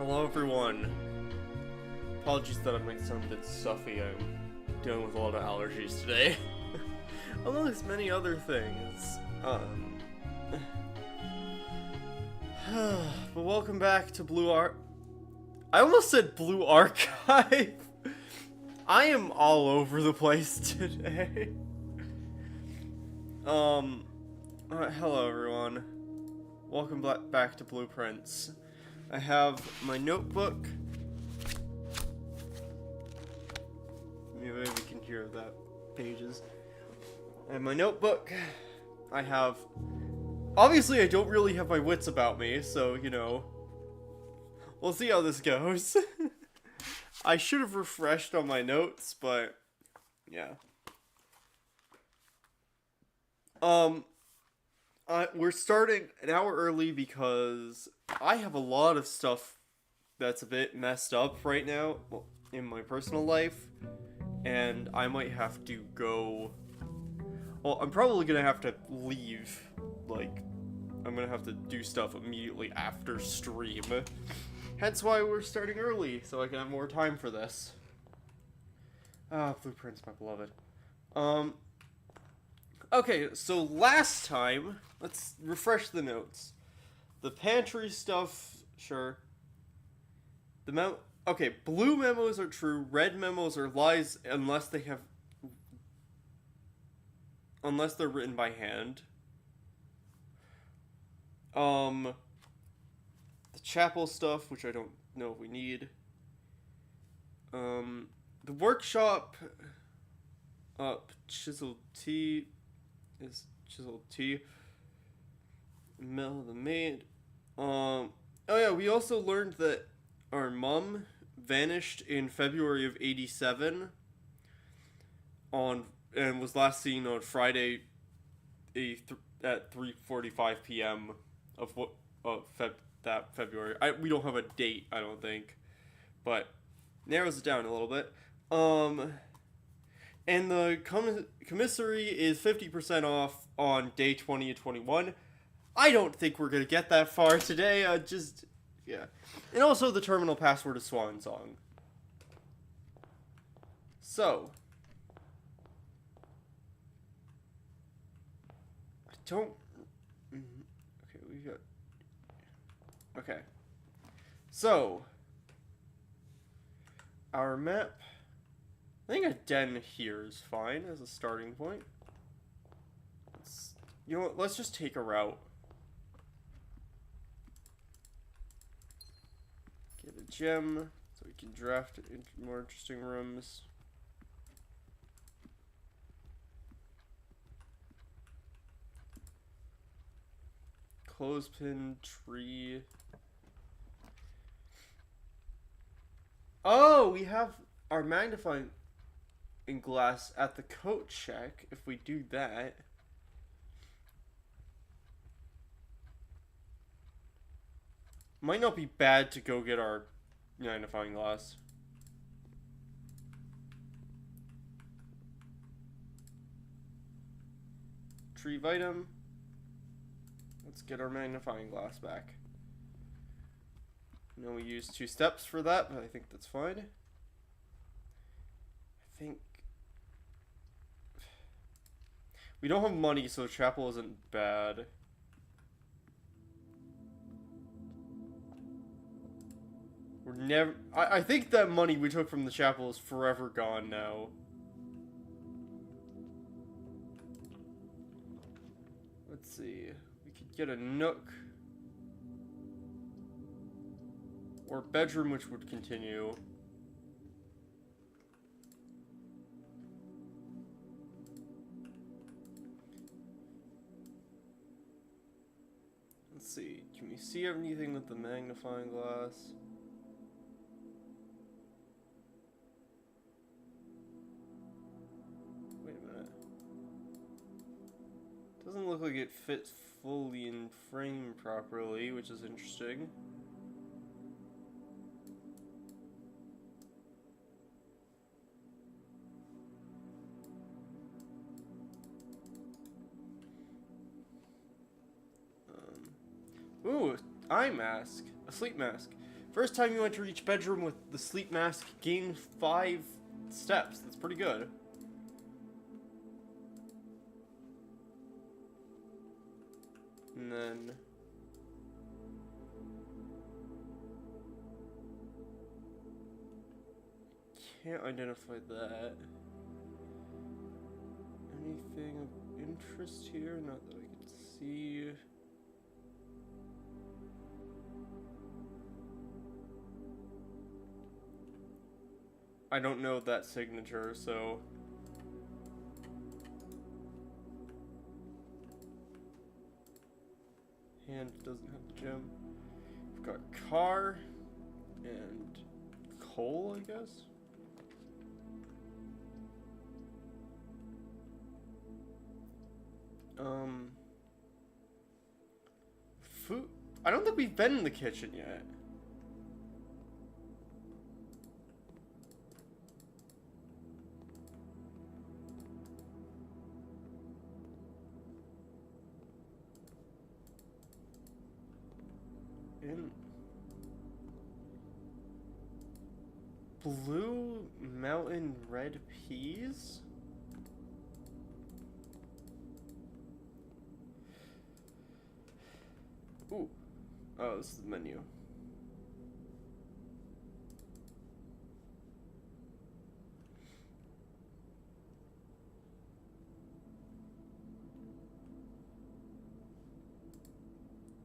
Hello everyone. Apologies that I might sound a bit stuffy. I'm dealing with a lot of allergies today. Amongst many other things. But welcome back to I almost said Blue Archive. I am all over the place today. Hello everyone. Welcome back to Blueprints. I have my notebook. Maybe we can hear that pages. I have my notebook. I have... Obviously, I don't really have my wits about me, so, you know. We'll see how this goes. I should have refreshed on my notes, but... yeah. We're starting an hour early because I have a lot of stuff that's a bit messed up right now in my personal life, and I might have to go. Well, I'm probably gonna have to leave. Like, I'm gonna have to do stuff immediately after stream. Hence why we're starting early, so I can have more time for this. Blueprints, my beloved. Okay, so last time, let's refresh the notes. The pantry stuff, sure. Okay, blue memos are true, red memos are lies unless they're written by hand. The chapel stuff, which I don't know if we need. The workshop, chiseled tea. Is chiseled tea. Mel the maid. Oh yeah, we also learned that our mom vanished in February of '87 and was last seen on Friday at 3:45 p.m. of that February. We don't have a date, I don't think, but narrows it down a little bit. And the commissary is 50% off on day 20 and 21. I don't think we're gonna get that far today. Yeah. And also the terminal password is Swan Song. So. I don't... Okay, we got... Okay. So. Our map... I think a den here is fine as a starting point. You know what, let's just take a route. Get a gem so we can draft it into more interesting rooms. Clothespin, tree. Oh, we have our magnifying in glass at the coat check. If we do that, might not be bad to go get our magnifying glass. Retrieve item. Let's get our magnifying glass back. I know we used 2 steps for that, but I think that's fine. I think we don't have money, so chapel isn't bad. We're never... I think that money we took from the chapel is forever gone now. Let's see. We could get a nook. Or bedroom, which would continue. Let's see. Can we see anything with the magnifying glass? Wait a minute. Doesn't look like it fits fully in frame properly, which is interesting. Ooh, eye mask. A sleep mask. First time you enter each bedroom with the sleep mask, gain 5 steps. That's pretty good. And then... can't identify that. Anything of interest here? Not that I can see. I don't know that signature, so... hand doesn't have the gem. We've got car and coal, I guess. Food. I don't think we've been in the kitchen yet. In Blue Mountain Red Peas? Ooh. Oh, this is the menu.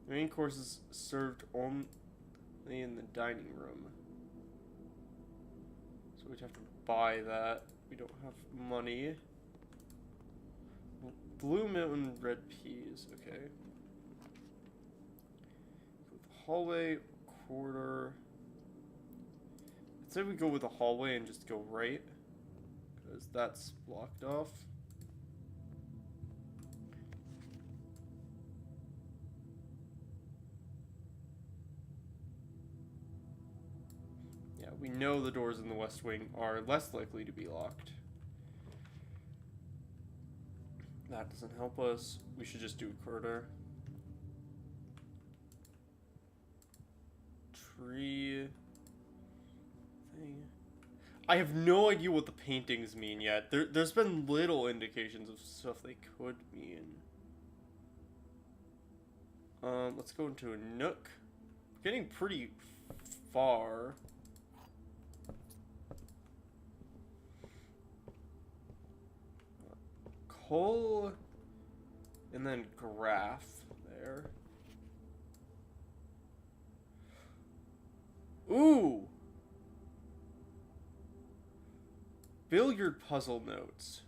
The main course is served only in the dining room. So we'd have to buy that. We don't have money. Blue Mountain Red Peas, okay. Hallway, quarter. I'd say we go with the hallway and just go right, because that's blocked off. Yeah, we know the doors in the West Wing are less likely to be locked. That doesn't help us. We should just do a corridor. Tree thing. I have no idea what the paintings mean yet. There's been little indications of stuff they could mean. Let's go into a nook. Getting pretty far. Coal and then graph there. Ooh! Billiard puzzle notes.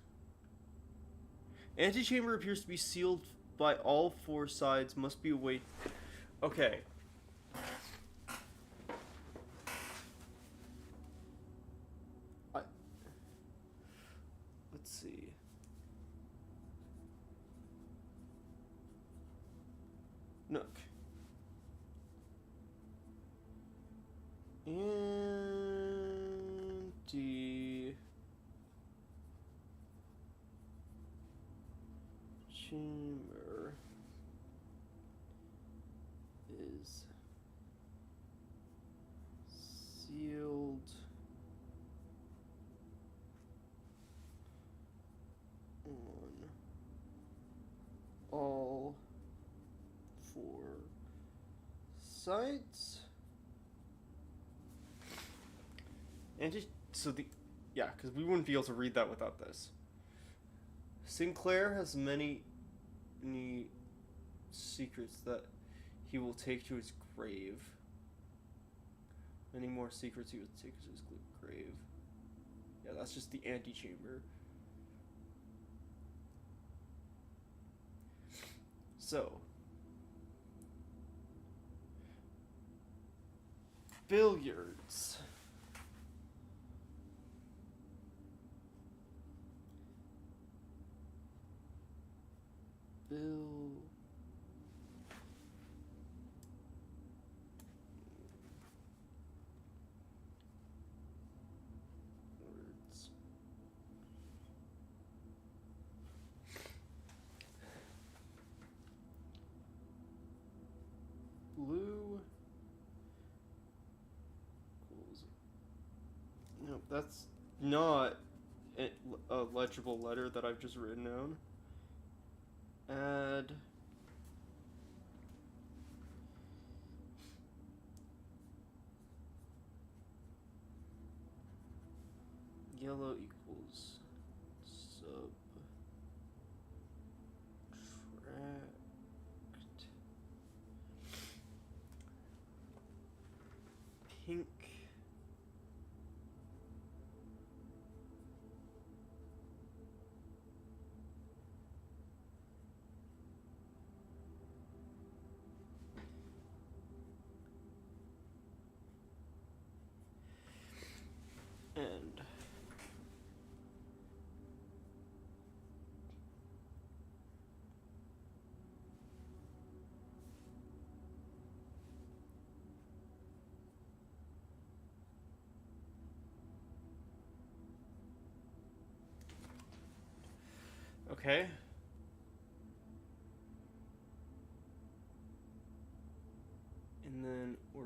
Antechamber appears to be sealed by all 4 sides. Must be away. Okay. Let's see. Nook. Empty chamber is sealed on all 4 sides. And just, so yeah, because we wouldn't be able to read that without this. Sinclair has many secrets that he will take to his grave. Many more secrets he will take to his grave. Yeah, that's just the antechamber. So. Billiards. Words. Blue That's not a legible letter that I've just written down. Add yellow equals subtract pink and okay. And then we're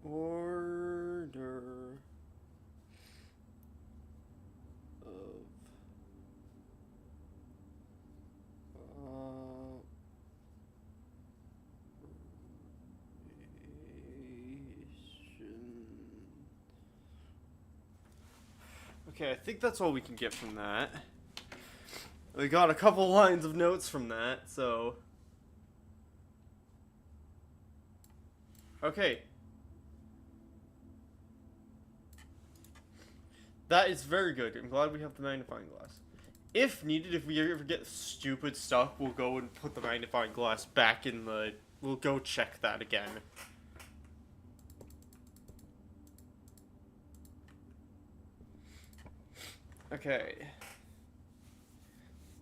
order of okay, I think that's all we can get from that. We got a couple lines of notes from that, so okay. That is very good. I'm glad we have the magnifying glass. If needed, if we ever get stupid stuff, we'll go and put the magnifying glass back in the... We'll go check that again. Okay.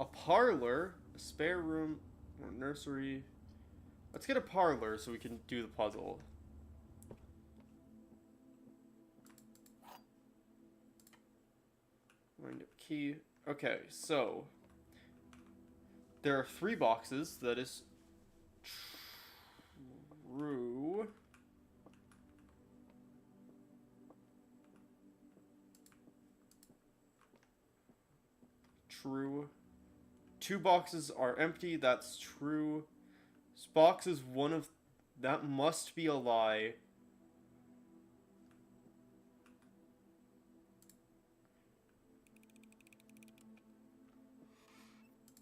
A parlor, a spare room, or a nursery. Let's get a parlor so we can do the puzzle. Wind up key. Okay, so there are 3 boxes. That is true. True. 2 boxes are empty. That's true. This box is one of... That must be a lie.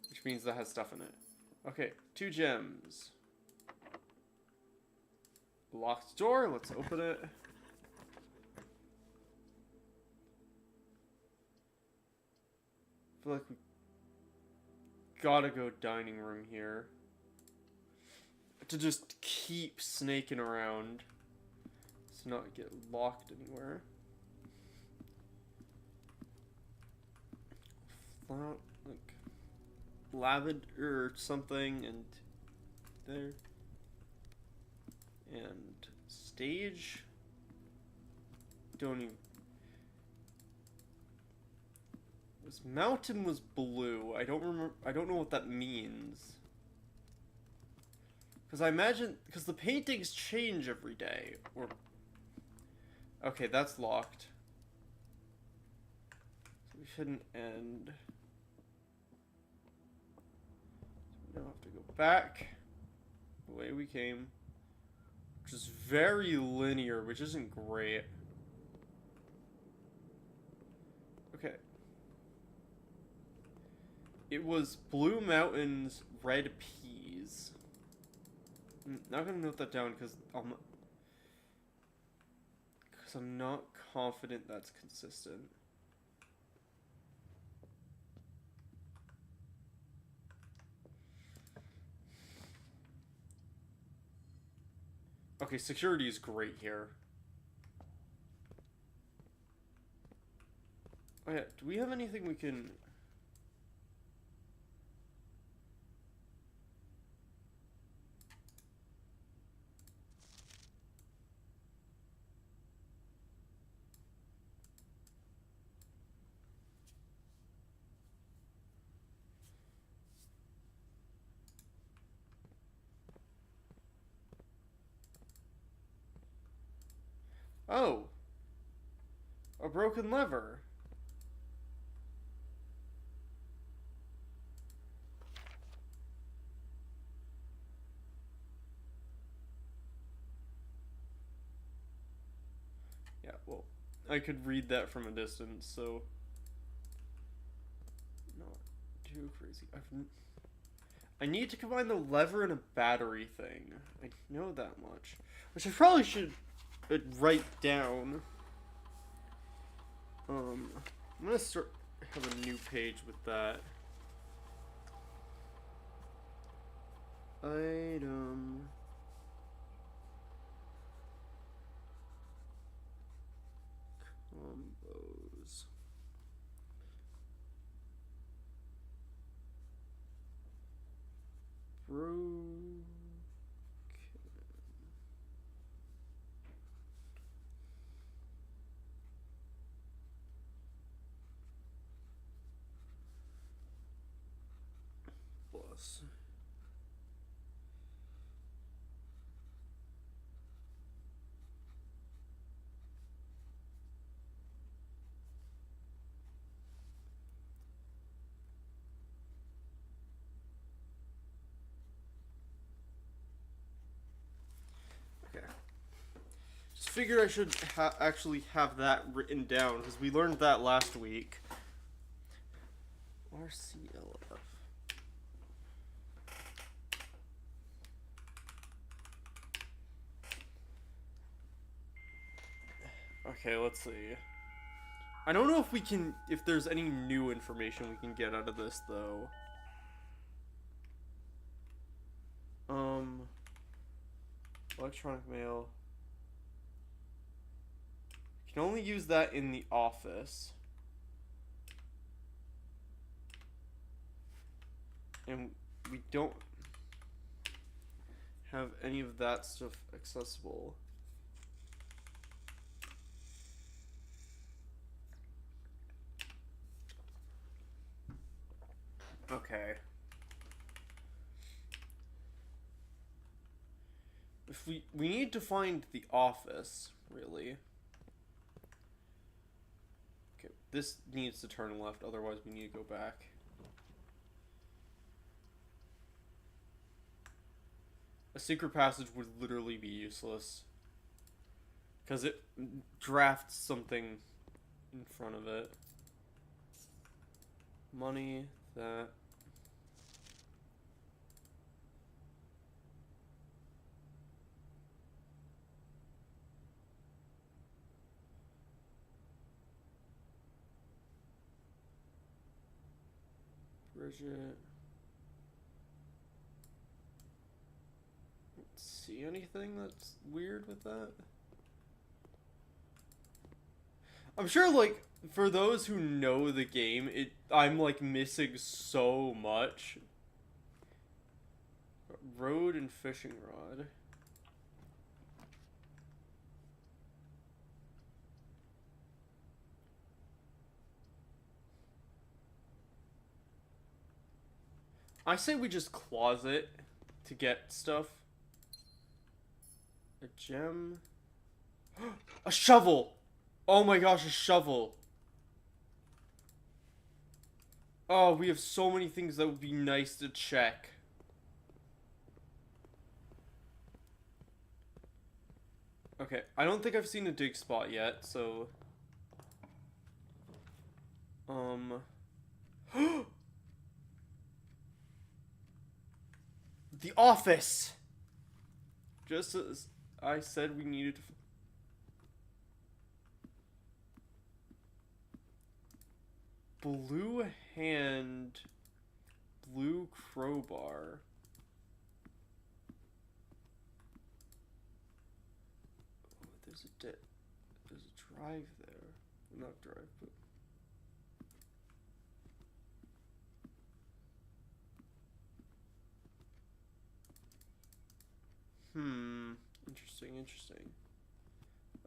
Which means that has stuff in it. Okay, 2 gems. Locked door, let's open it. I feel like we gotta go dining room here. To just keep snaking around. To not get locked anywhere. Like lavender or something, and there, and stage. Don't even. This mountain was blue. I don't remember. I don't know what that means. Because I imagine, because the paintings change every day. Or okay, that's locked. So we shouldn't end. Now have to go back the way we came, which is very linear, which isn't great. Okay. It was blue mountains, red peas. I'm not gonna note that down because I'm not confident that's consistent. Okay, security is great here. Oh yeah, do we have anything we can... Oh, a broken lever. Yeah, well, I could read that from a distance, so not too crazy. I need to combine the lever and a battery thing. I know that much, which I probably should write down. I'm gonna have a new page with that. Item. Combos. Broken. Plus. Okay. Just figured I should actually have that written down because we learned that last week. RCLF. Okay, let's see. I don't know if there's any new information we can get out of this, though. Electronic mail. You can only use that in the office. And we don't have any of that stuff accessible. Okay. If we need to find the office, really. Okay, this needs to turn left, otherwise we need to go back. A secret passage would literally be useless. Because it drafts something in front of it. Money, that. Bridget. See anything that's weird with that? I'm sure, like, for those who know the game, I'm, like, missing so much. Road and fishing rod. I say we just closet to get stuff. A gem. A shovel! Oh my gosh, a shovel. Oh, we have so many things that would be nice to check. Okay, I don't think I've seen a dig spot yet, so... The office! Just as I said we needed to... Blue hand... Blue crowbar... Oh, there's a drive there. Not drive, but... Interesting.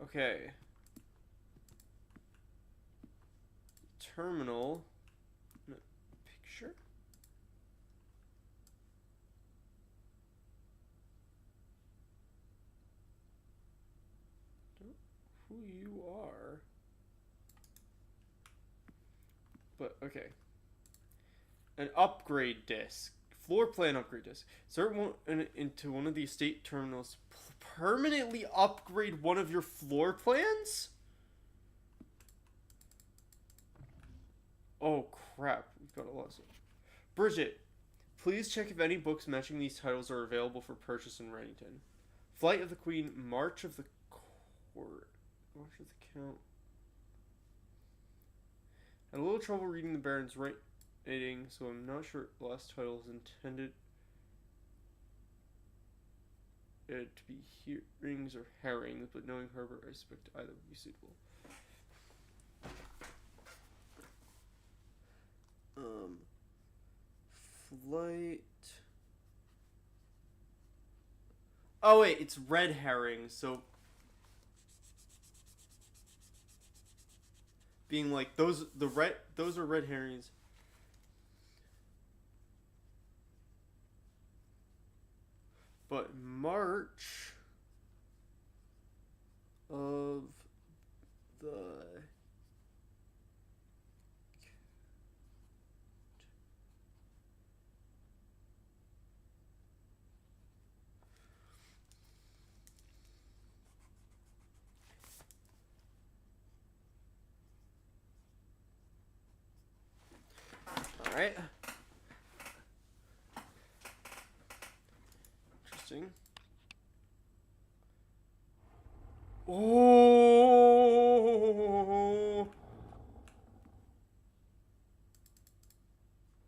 Okay. Terminal. Picture? who you are. But, okay. An upgrade disc. Floor plan upgrade disc. Insert into one of the estate terminals. Permanently upgrade one of your floor plans? Oh, crap. We've got a lot of stuff. Bridget, please check if any books matching these titles are available for purchase in Reddington. Flight of the Queen, March of the Court. March of the Count. Had a little trouble reading the Baron's writing, so I'm not sure the last title is intended to be hearings or herrings, but knowing Herbert, I expect either would be suitable. Flight. Oh wait, it's red herring, so being like those are red herrings. But March of the all right. Interesting. Oh.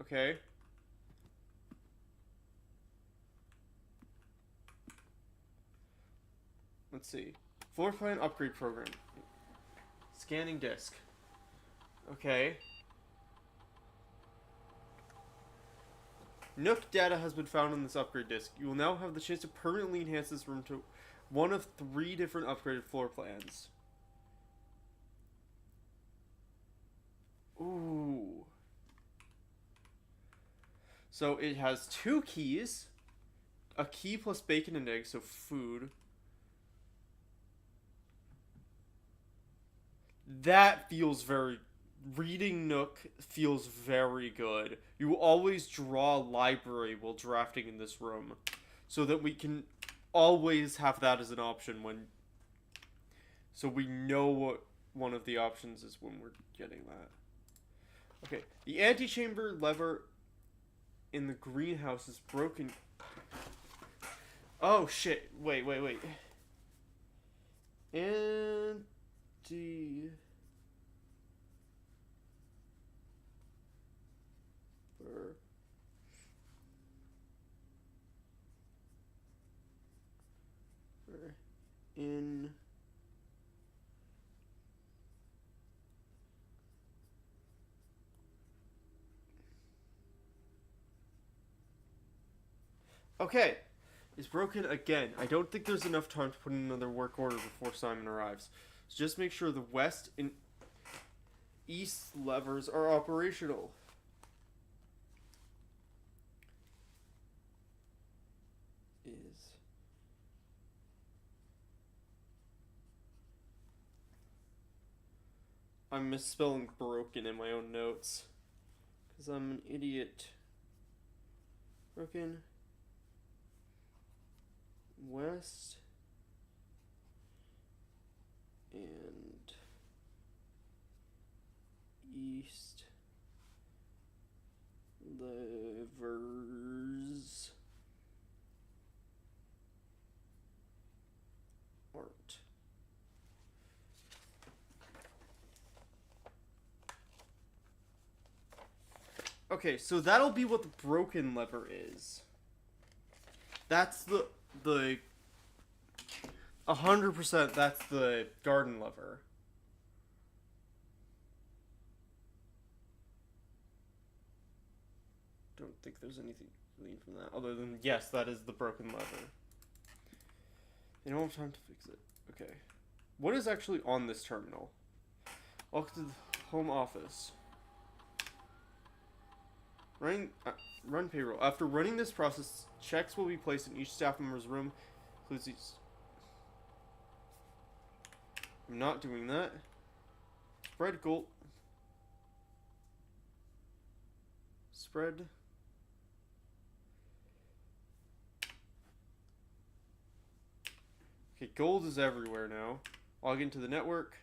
Okay. Let's see. Floor plan upgrade program. Scanning disk. Okay. Nook data has been found on this upgrade disk. You will now have the chance to permanently enhance this room to one of 3 different upgraded floor plans. Ooh. So it has 2 keys. A key plus bacon and eggs, so food. That feels very... Reading Nook feels very good. You always draw a library while drafting in this room, so that we can always have that as an option when... So we know what one of the options is when we're getting that. Okay, the antechamber lever in the greenhouse is broken. Oh shit, wait. In okay, it's broken again. I don't think there's enough time to put in another work order before Simon arrives. So just make sure the west and east levers are operational. I'm misspelling broken in my own notes. Because I'm an idiot. Broken. West. And east. Levers. Art. Okay, so that'll be what the broken lever is. That's the 100% that's the garden lever. Don't think there's anything gleaned from that other than yes, that is the broken lever. They don't have time to fix it. Okay. What is actually on this terminal? Welcome to the home office. Run payroll. After running this process, checks will be placed in each staff member's room. Includes these. I'm not doing that. Spread gold. Spread. Okay, gold is everywhere now. Log into the network.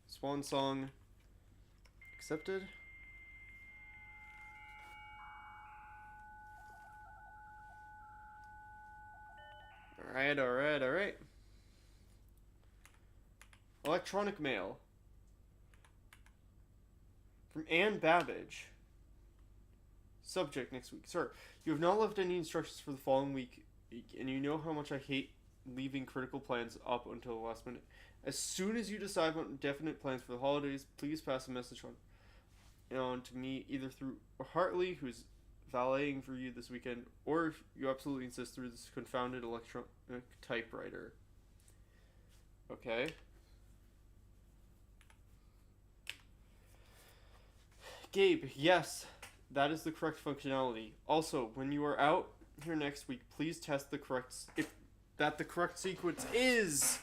Swan song. Accepted. Alright, alright, alright. Electronic mail. From Anne Babbage. Subject next week. Sir, you have not left any instructions for the following week, and you know how much I hate leaving critical plans up until the last minute. As soon as you decide on definite plans for the holidays, please pass a message on to me, either through Hartley, who's valeting for you this weekend, or if you absolutely insist, through this confounded electronic typewriter. Okay. Gabe, yes, that is the correct functionality. Also, when you are out here next week, please test the correct the correct sequence is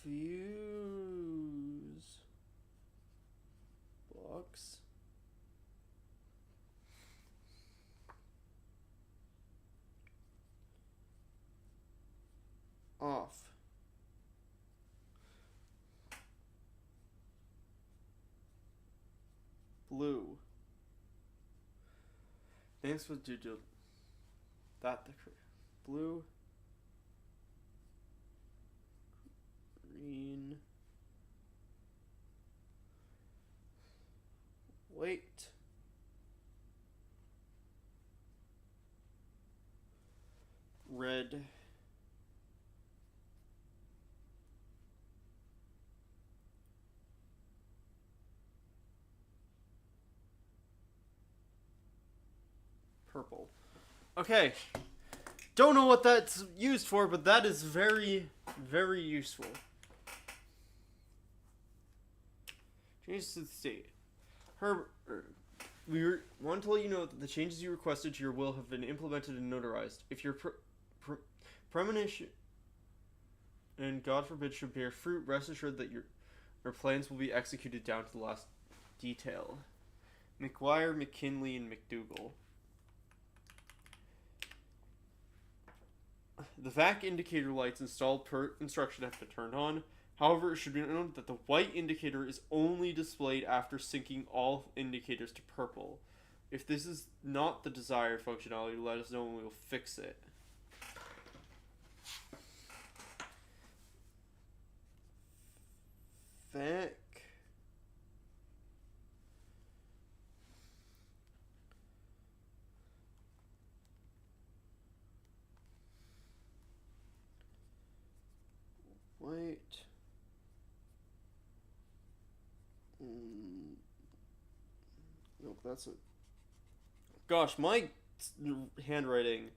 fuse box off. Blue. Thanks for doodle. That the blue. Green. Wait. Red. Purple. Okay. Don't know what that's used for, but that is very, very useful. Changes to the state. We want to let you know that the changes you requested to your will have been implemented and notarized. If your premonition and God forbid should bear fruit, rest assured that your plans will be executed down to the last detail. McGuire, McKinley, and McDougall. The VAC indicator lights installed per instruction have been turned on. However, it should be noted that the white indicator is only displayed after syncing all indicators to purple. If this is not the desired functionality, let us know and we will fix it. VAC. White. Nope, that's it. Gosh, my handwriting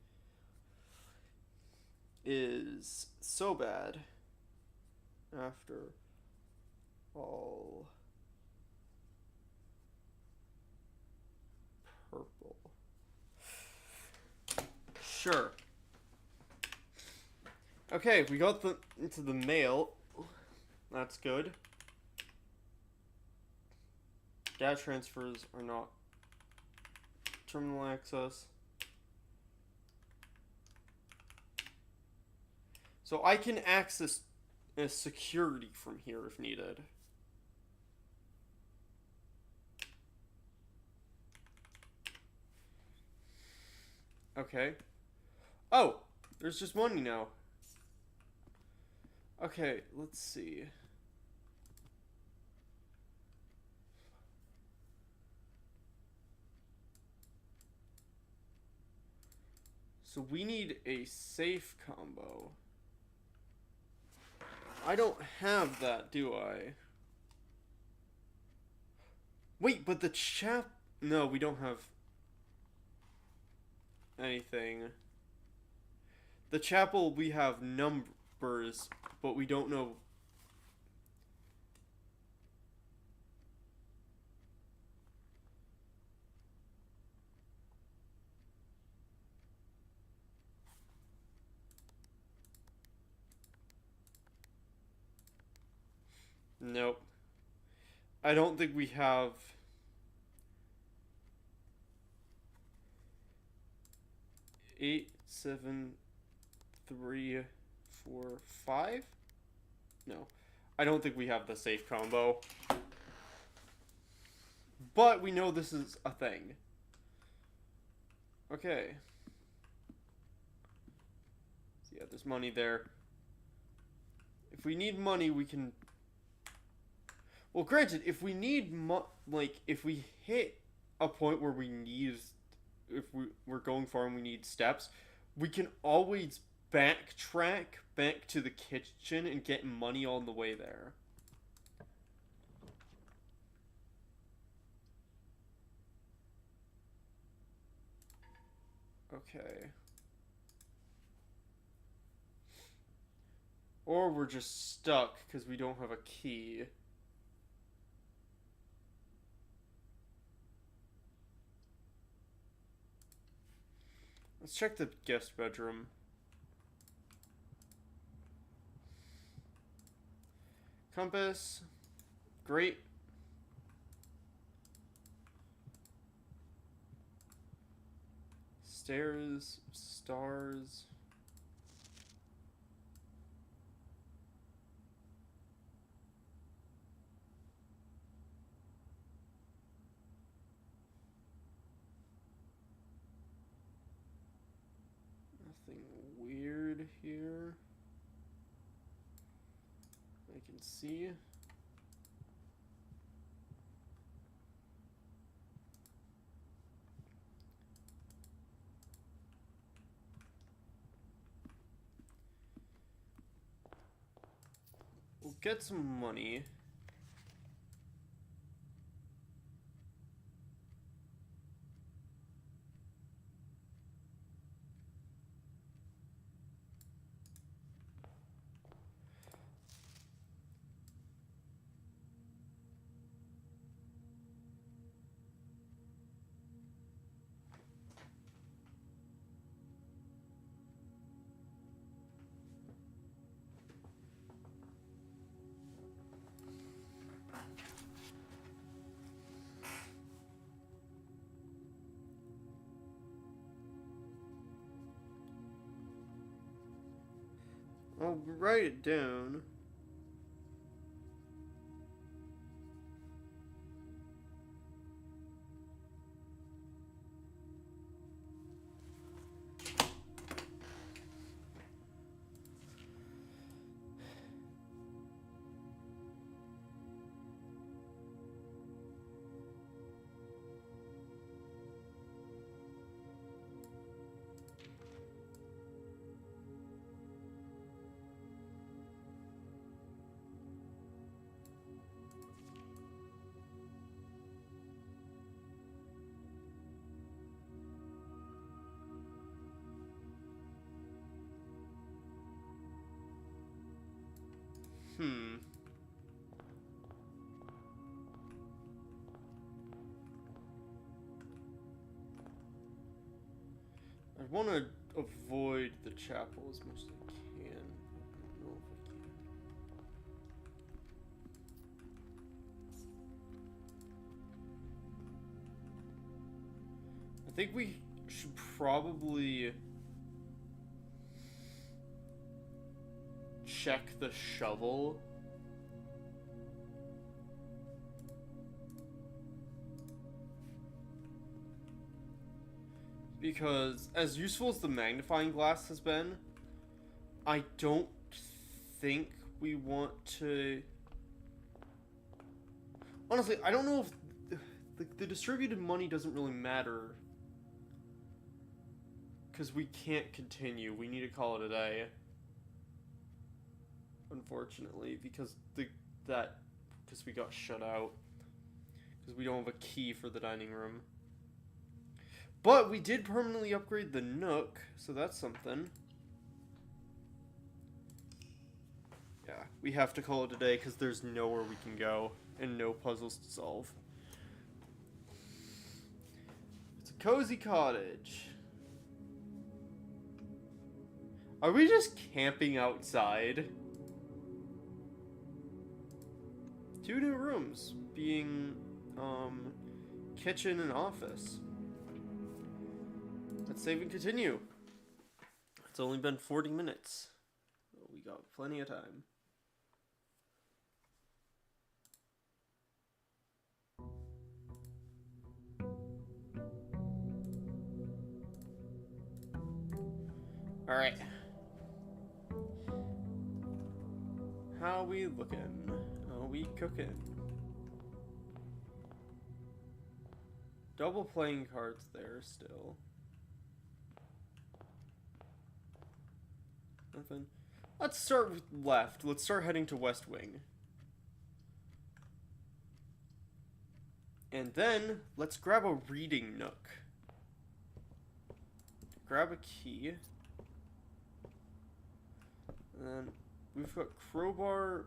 is so bad. After all, purple. Sure. Okay, we got into the mail. That's good. Data transfers are not terminal access. So I can access security from here if needed. Okay. Oh, there's just money now. Okay, let's see. So we need a safe combo. I don't have that, do I? Wait, but the No, we don't have anything. The chapel, we have numbers, but we don't know. Nope. I don't think we have... 8, 7, 3, 4, 5? No. I don't think we have the safe combo. But we know this is a thing. Okay. So yeah, there's money there. If we need money, we can... Well, granted, if we need if we hit a point where we need... If we're going far and we need steps, we can always backtrack back to the kitchen and get money on the way there. Okay. Or we're just stuck because we don't have a key. Let's check the guest bedroom. Compass. Great. Stairs. Stars. Nothing weird here. I can see. We'll get some money. I'll write it down. I want to avoid the chapel as much as I can. I don't know if I can. I think we should probably check the shovel. Because as useful as the magnifying glass has been, I don't think we want to... Honestly, I don't know if the distributed money doesn't really matter. Because we can't continue. We need to call it a day. Unfortunately, because we got shut out. Because we don't have a key for the dining room. But we did permanently upgrade the Nook, so that's something. Yeah, we have to call it a day because there's nowhere we can go and no puzzles to solve. It's a cozy cottage. Are we just camping outside? 2 new rooms, being kitchen and office. Let's save and continue. It's only been 40 minutes. We got plenty of time. Alright. How we looking? How we cooking? Double playing cards there still. Nothing. Let's start with left. Let's start heading to West Wing. And then, let's grab a reading nook. Grab a key. And then, we've got crowbar,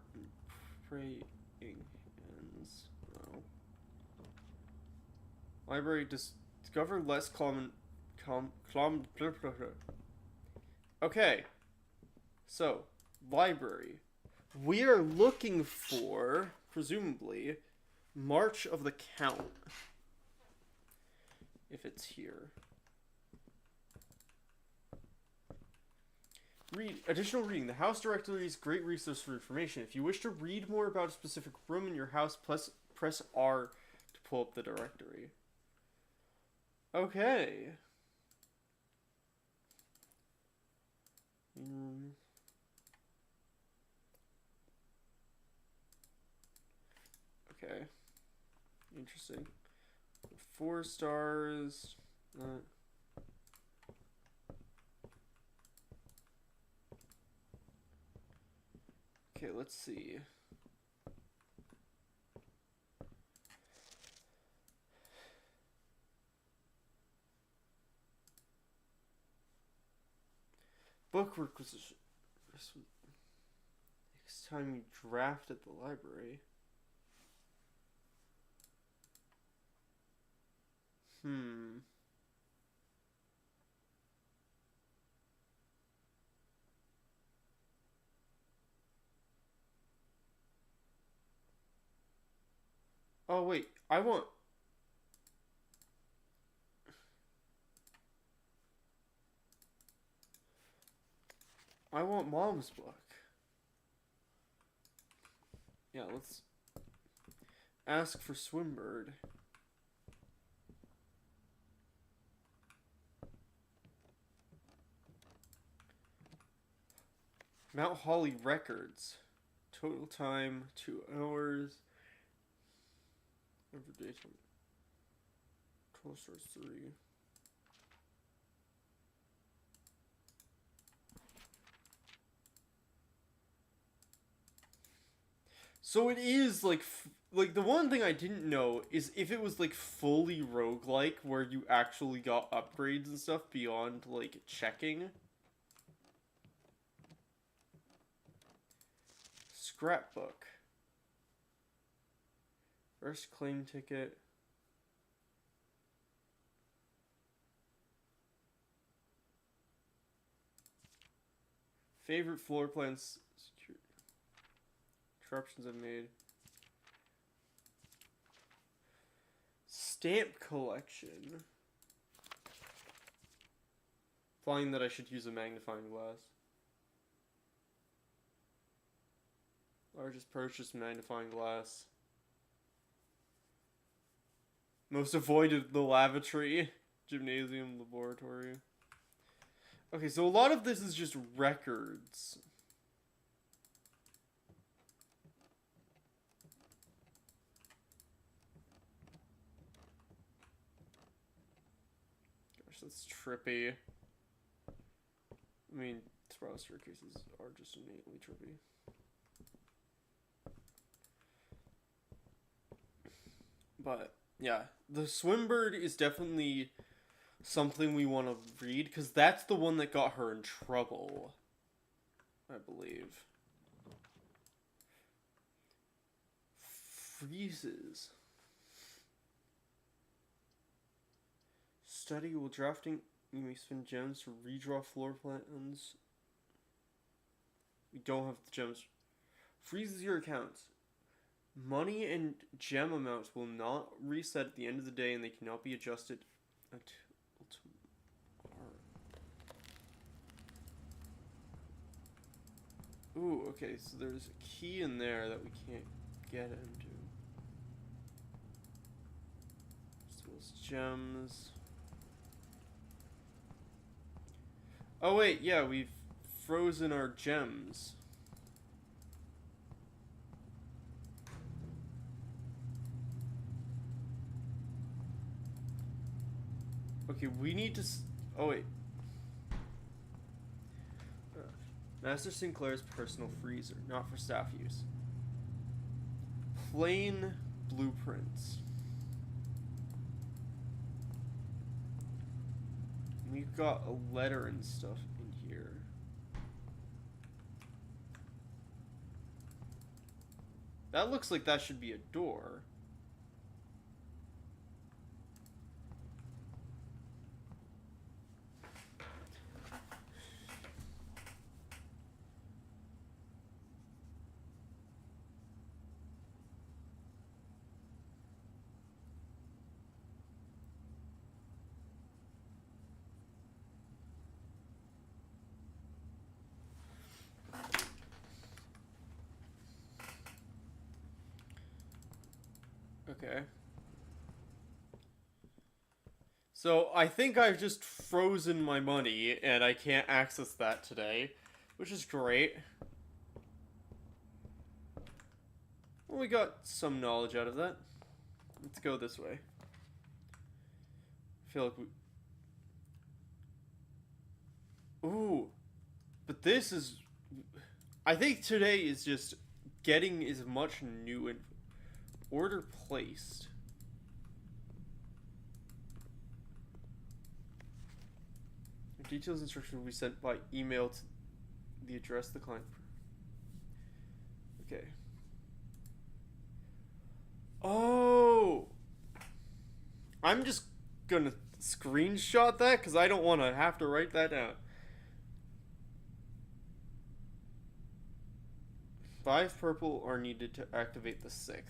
praying hands. No. Library, discover less common... Okay. So, library. We are looking for, presumably, March of the Count. If it's here. Read. Additional reading. The house directory is a great resource for information. If you wish to read more about a specific room in your house, press R to pull up the directory. Okay. Okay. Interesting. 4 stars. Okay, let's see. Book requisition. Next time you draft at the library. Oh, wait. I want Mom's book. Yeah, let's ask for Swimbird. Mount Holly records. Total time 2 hours. Every day 12 stars 3. So it is like the one thing I didn't know is if it was like fully roguelike where you actually got upgrades and stuff beyond like checking. Scrapbook. First claim ticket. Favorite floor plans. Interruptions I've made. Stamp collection. Implying that I should use a magnifying glass. Largest purchase, magnifying glass. Most avoided, the lavatory. Gymnasium, laboratory. Okay, so a lot of this is just records. Gosh, that's trippy. I mean, spiral staircases are just innately trippy. But, yeah. The Swimbird is definitely something we want to read, because that's the one that got her in trouble, I believe. Freezes. Study while drafting. You may spend gems to redraw floor plans. We don't have the gems. Freezes your accounts. Money and gem amounts will not reset at the end of the day, and they cannot be adjusted until tomorrow. Ooh, okay, so there's a key in there that we can't get into. So those gems. Oh wait, yeah, we've frozen our gems. Okay, we need to. Oh wait. Master Sinclair's personal freezer, not for staff use. Plain blueprints. We've got a letter and stuff in here. That looks like that should be a door. Okay. So I think I've just frozen my money and I can't access that today, which is great. Well, we got some knowledge out of that. Let's go this way. I feel like we... Ooh. But this is... I think today is just getting as much new and order placed. Details instruction will be sent by email to the address the client. Okay. Oh! I'm just gonna screenshot that because I don't want to have to write that down. 5 purple are needed to activate the 6th.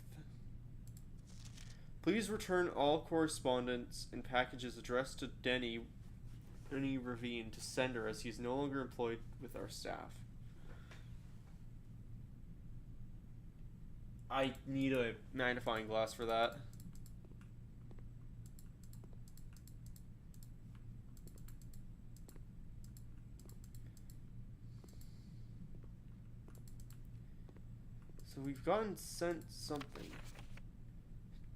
Please return all correspondence and packages addressed to Denny Ravine to sender as he's no longer employed with our staff. I need a magnifying glass for that. So we've gotten sent something.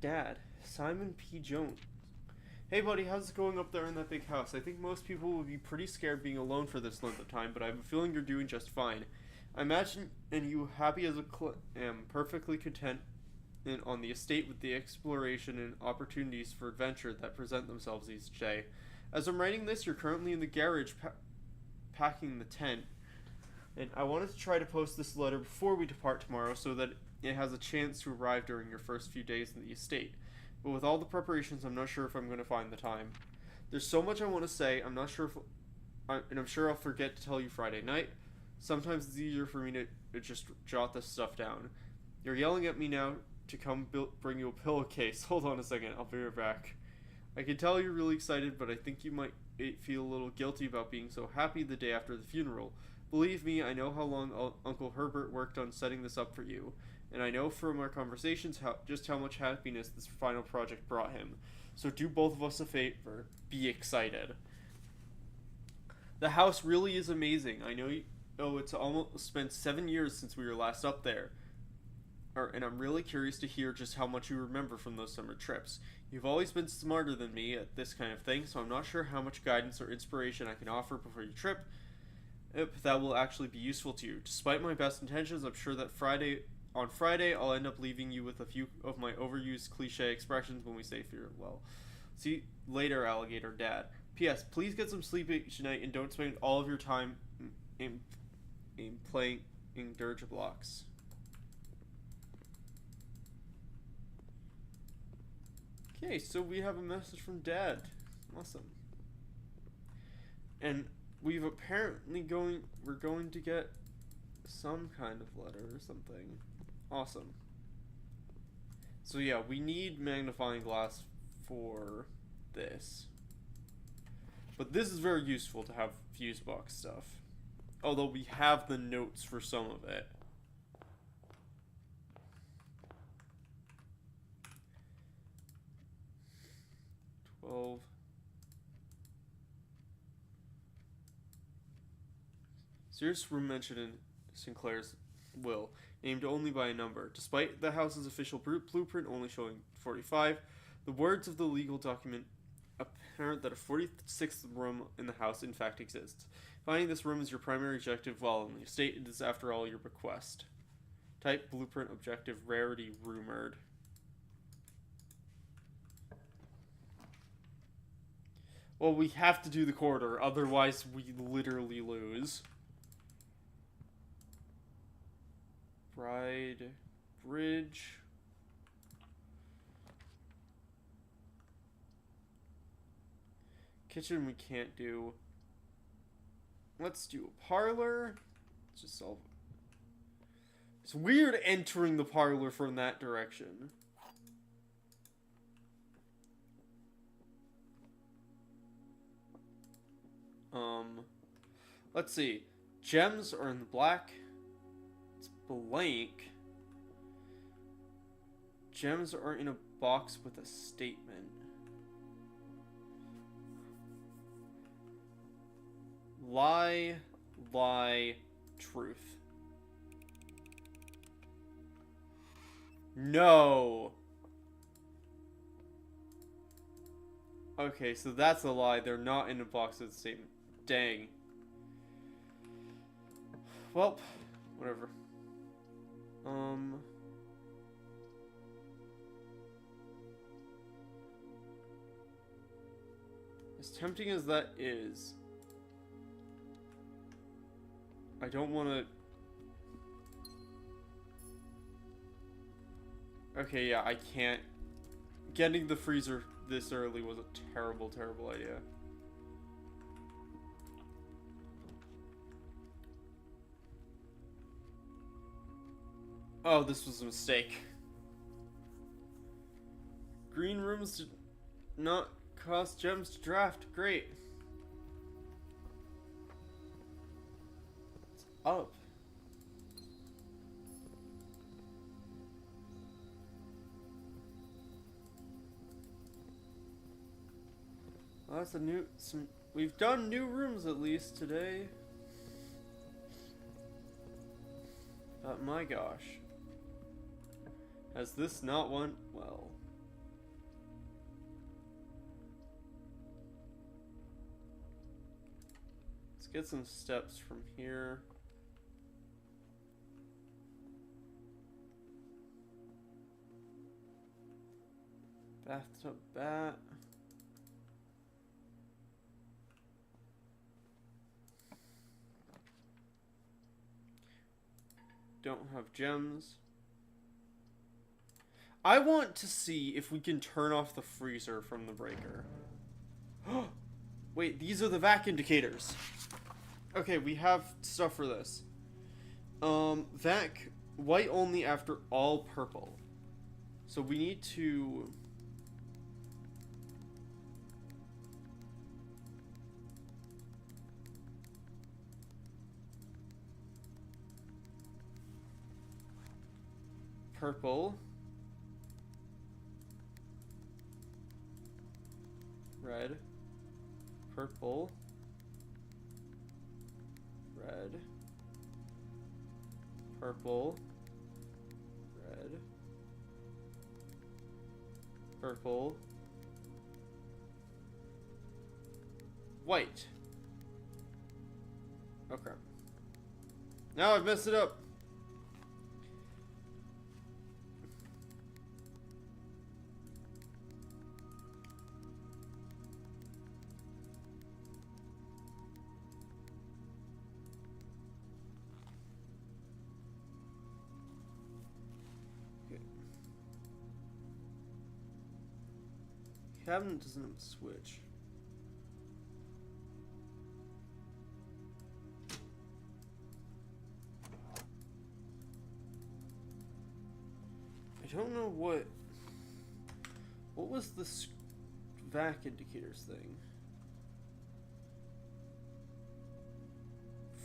Dad, Simon P. Jones. Hey buddy, how's it going up there in that big house? I think most people will be pretty scared being alone for this length of time, but I have a feeling you're doing just fine. I imagine you happy as a am perfectly content on the estate with the exploration and opportunities for adventure that present themselves each day. As I'm writing this, you're currently in the garage packing the tent, and I wanted to try to post this letter before we depart tomorrow so that it has a chance to arrive during your first few days in the estate. But with all the preparations, I'm not sure if I'm going to find the time. There's so much I want to say, I'm not sure if... and I'm sure I'll forget to tell you Friday night. Sometimes it's easier for me to just jot this stuff down. You're yelling at me now to come bring you a pillowcase. Hold on a second, I'll be right back. I can tell you're really excited, but I think you might feel a little guilty about being so happy the day after the funeral. Believe me, I know how long Uncle Herbert worked on setting this up for you. And I know from our conversations just how much happiness this final project brought him. So do both of us a favor. Be excited. The house really is amazing. I know it's almost been 7 years since we were last up there. And I'm really curious to hear just how much you remember from those summer trips. You've always been smarter than me at this kind of thing, so I'm not sure how much guidance or inspiration I can offer before your trip. If that will actually be useful to you. Despite my best intentions, I'm sure that on Friday, I'll end up leaving you with a few of my overused cliche expressions when we say farewell. See you later, alligator dad. P.S. Please get some sleep each night and don't spend all of your time in playing dirge blocks. Okay, so we have a message from Dad. Awesome. And we're going to get some kind of letter or something. Awesome. So yeah, we need magnifying glass for this. But this is very useful to have fuse box stuff. Although we have the notes for some of it. Serious room mentioned in Sinclair's will, named only by a number. Despite the house's official blueprint only showing 45, the words of the legal document apparent that a 46th room in the house in fact exists. Finding this room is your primary objective while on the estate. It is, after all, your bequest. Type blueprint objective rarity rumored. Well, we have to do the corridor, otherwise we literally lose. Bride Bridge. Kitchen we can't do. Let's do a parlor. Let's just solve it. It's weird entering the parlor from that direction. Let's see. Gems are in the black. It's blank. Gems are in a box with a statement. Lie, lie, truth. No. Okay, so that's a lie. They're not in a box with a statement. Dang. Well, whatever. As tempting as that is, I don't want to... Okay, yeah, I can't... Getting the freezer this early was a terrible, terrible idea. Oh, this was a mistake. Green rooms did not cost gems to draft. Great. It's up. Well, that's a new... We've done new rooms at least today. But my gosh. Has this not went well? Let's get some steps from here. Bathtub bat. Don't have gems. I want to see if we can turn off the freezer from the breaker. Wait, these are the vac indicators. Okay, we have stuff for this. Vac white only after all purple. So we need to... Purple. Red. Purple. Red. Purple. Red. Purple. White. Okay. Now I've messed it up. Cabinet doesn't have a switch. I don't know what What was this vac indicators thing?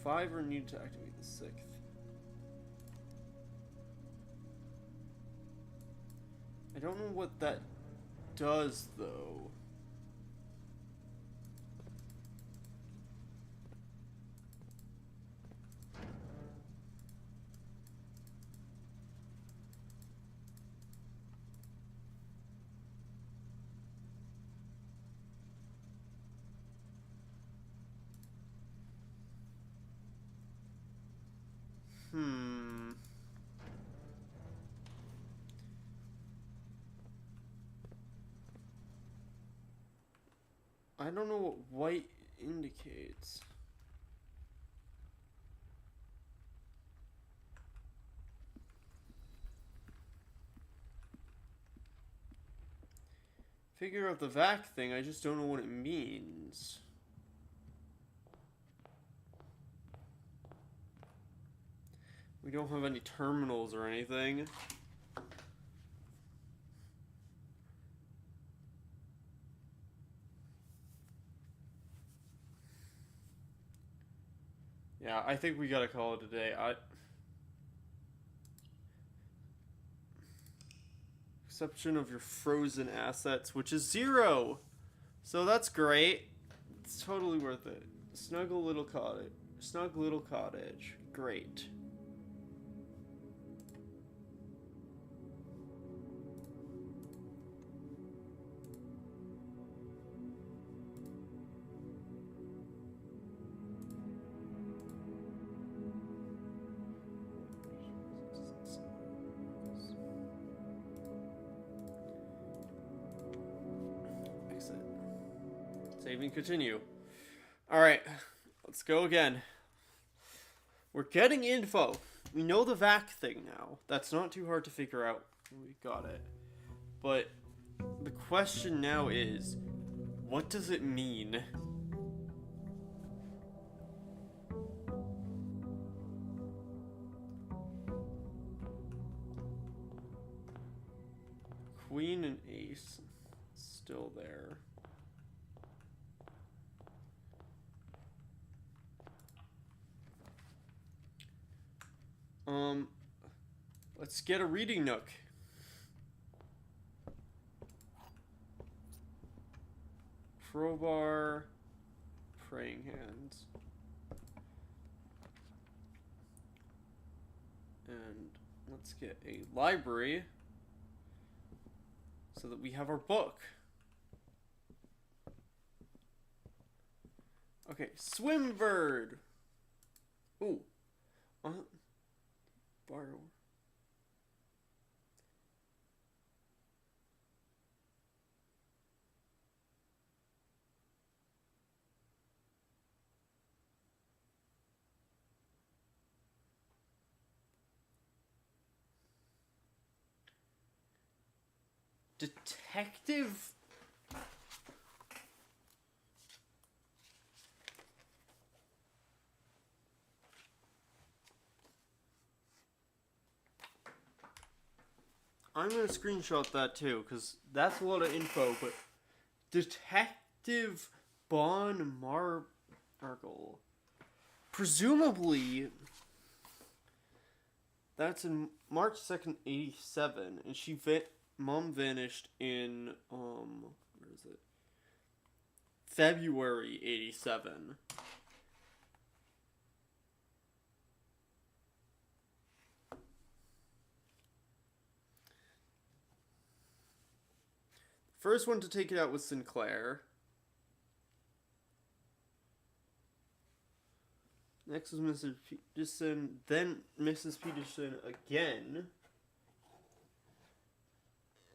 5 are needed to activate the 6th. I don't know what that does, though. I don't know what white indicates. Figure out the vac thing, I just don't know what it means. We don't have any terminals or anything. Yeah, I think we gotta call it a day. Exception of your frozen assets, which is 0. So that's great. It's totally worth it. Snug little cottage. Great. Save and continue. Alright, let's go again. We're getting info. We know the vac thing now. That's not too hard to figure out. We got it. But the question now is, what does it mean? Queen and ace still there. Let's get a reading nook. Crowbar, praying hands. And let's get a library so that we have our book. Okay, Swimbird. Ooh. Borrow. Detective. I'm gonna screenshot that too, because that's a lot of info, but Detective Bon Margle. Presumably, that's in March 2nd, 87, and Mom vanished in, where is it? February 87. First one to take it out was Sinclair. Next was Mrs. Peterson, then Mrs. Peterson again.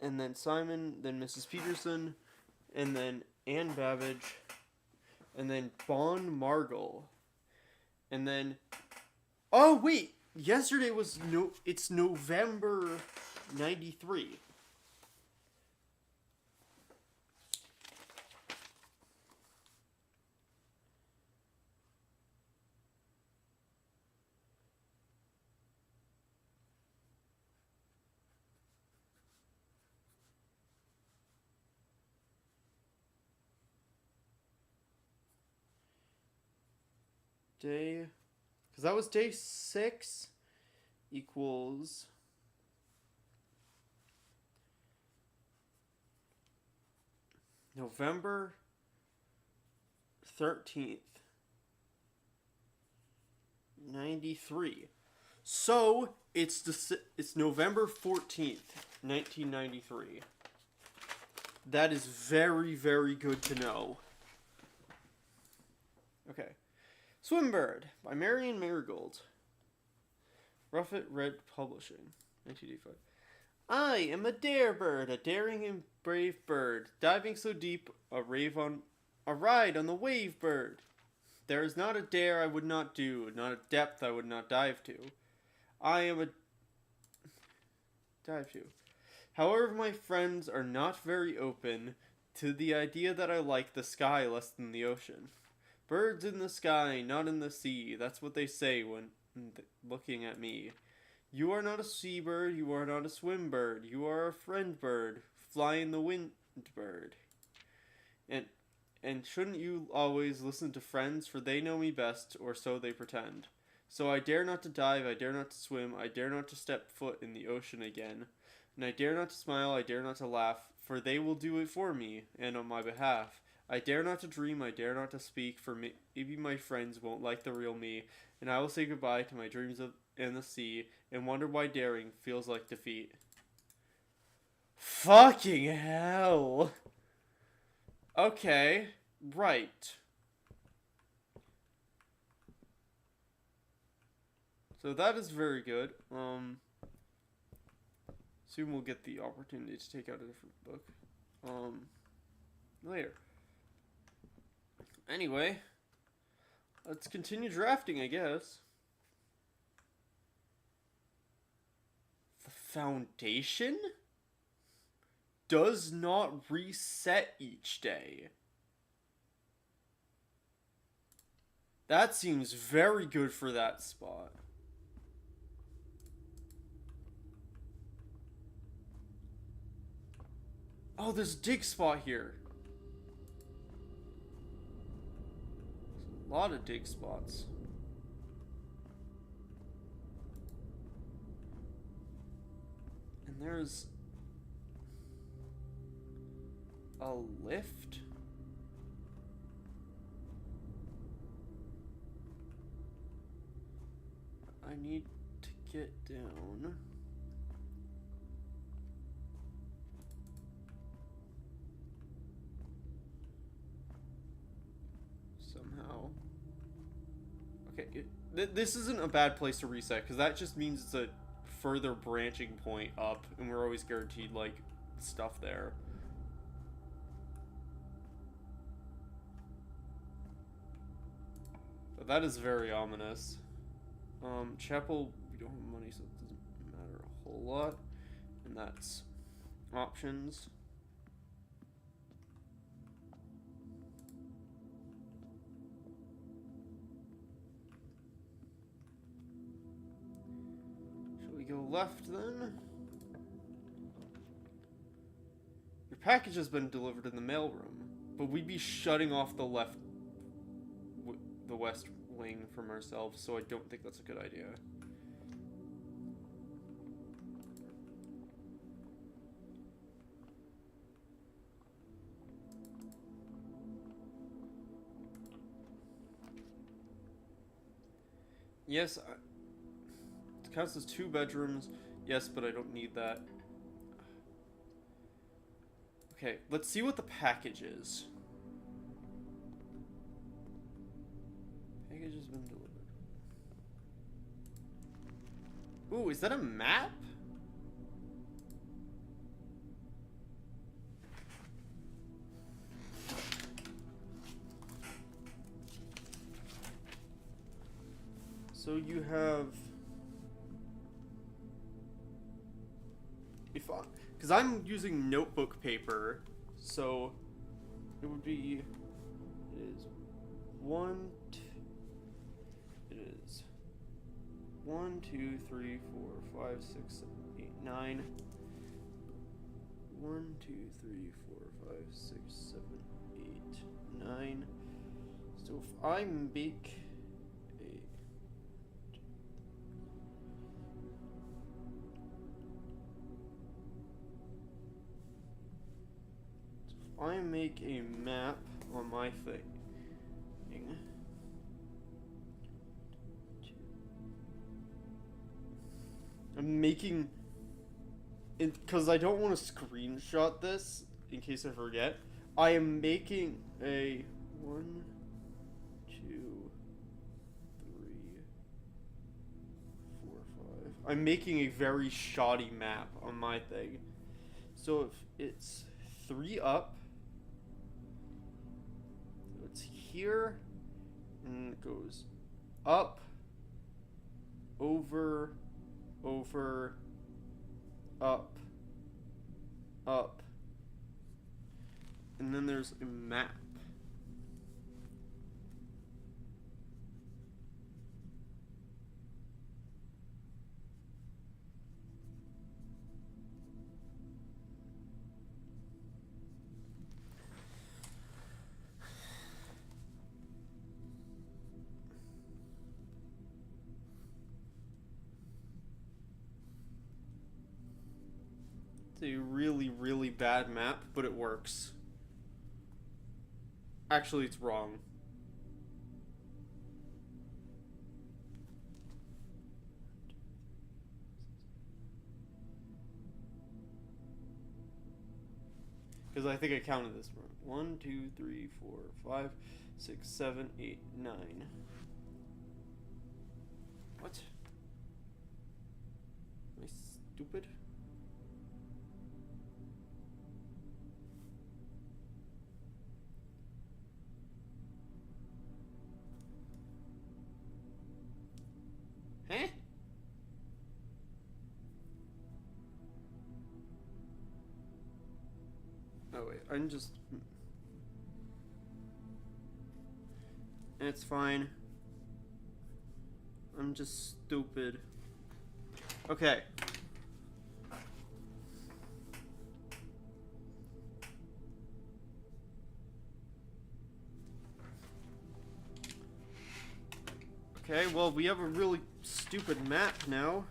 And then Simon, then Mrs. Peterson, and then Ann Babbage, and then Bon Margle. And then, oh wait, yesterday was it's November 93. day, because that was day 6, equals November 13th, 93. So it's November 14th, 1993. That is very, very good to know. Okay. Swimbird by Marion Marigold. Ruffet Red Publishing, 1985. I am a dare bird, a daring and brave bird, diving so deep, a ride on the wave bird. There is not a dare I would not do, not a depth I would not dive to. I am a dive to. However, my friends are not very open to the idea that I like the sky less than the ocean. Birds in the sky, not in the sea. That's what they say when looking at me. You are not a seabird, you are not a swim bird. You are a friend bird, fly in the wind bird. And shouldn't you always listen to friends, for they know me best, or so they pretend. So I dare not to dive, I dare not to swim, I dare not to step foot in the ocean again. And I dare not to smile, I dare not to laugh, for they will do it for me, and on my behalf. I dare not to dream, I dare not to speak, for maybe my friends won't like the real me, and I will say goodbye to my dreams of and the sea, and wonder why daring feels like defeat. Fucking hell! Okay, right. So that is very good. Soon we'll get the opportunity to take out a different book. Later. Anyway, let's continue drafting, I guess. The foundation does not reset each day. That seems very good for that spot. Oh, there's a dig spot here. There's a lot of dig spots. And there's a lift. I need to get down. Somehow. Okay, this isn't a bad place to reset, because that just means it's a further branching point up, and we're always guaranteed, like, stuff there. But that is very ominous. Chapel, we don't have money, so it doesn't matter a whole lot. And that's options. Shall we go left then? Your package has been delivered in the mailroom, but we'd be shutting off the west wing from ourselves, so I don't think that's a good idea. Yes, it counts as 2 bedrooms. Yes, but I don't need that. Okay, let's see what the package is. Package has been delivered. Ooh, is that a map? So you have, because I'm using notebook paper, so it would be, it is 1, 2, 3, 4, 5, 6, 7, 8, 9. 1, 2, 3, 4, 5, 6, 7, 8, 9. So if I make I make a map on my thing, I'm making it because I don't want to screenshot this in case I forget. I am making a 1, 2, 3, 4, 5. I'm making a very shoddy map on my thing. So if it's 3 up, it's here, and it goes up, over, up, up, and then there's a map. It's a really, really bad map, but it works. Actually, it's wrong. Because I think I counted this wrong. 1, 2, 3, 4, 5, 6, 7, 8, 9. What? Am I stupid? Huh? Oh wait, I'm just... It's fine. I'm just stupid. Okay. Okay, well, we have a really stupid map now.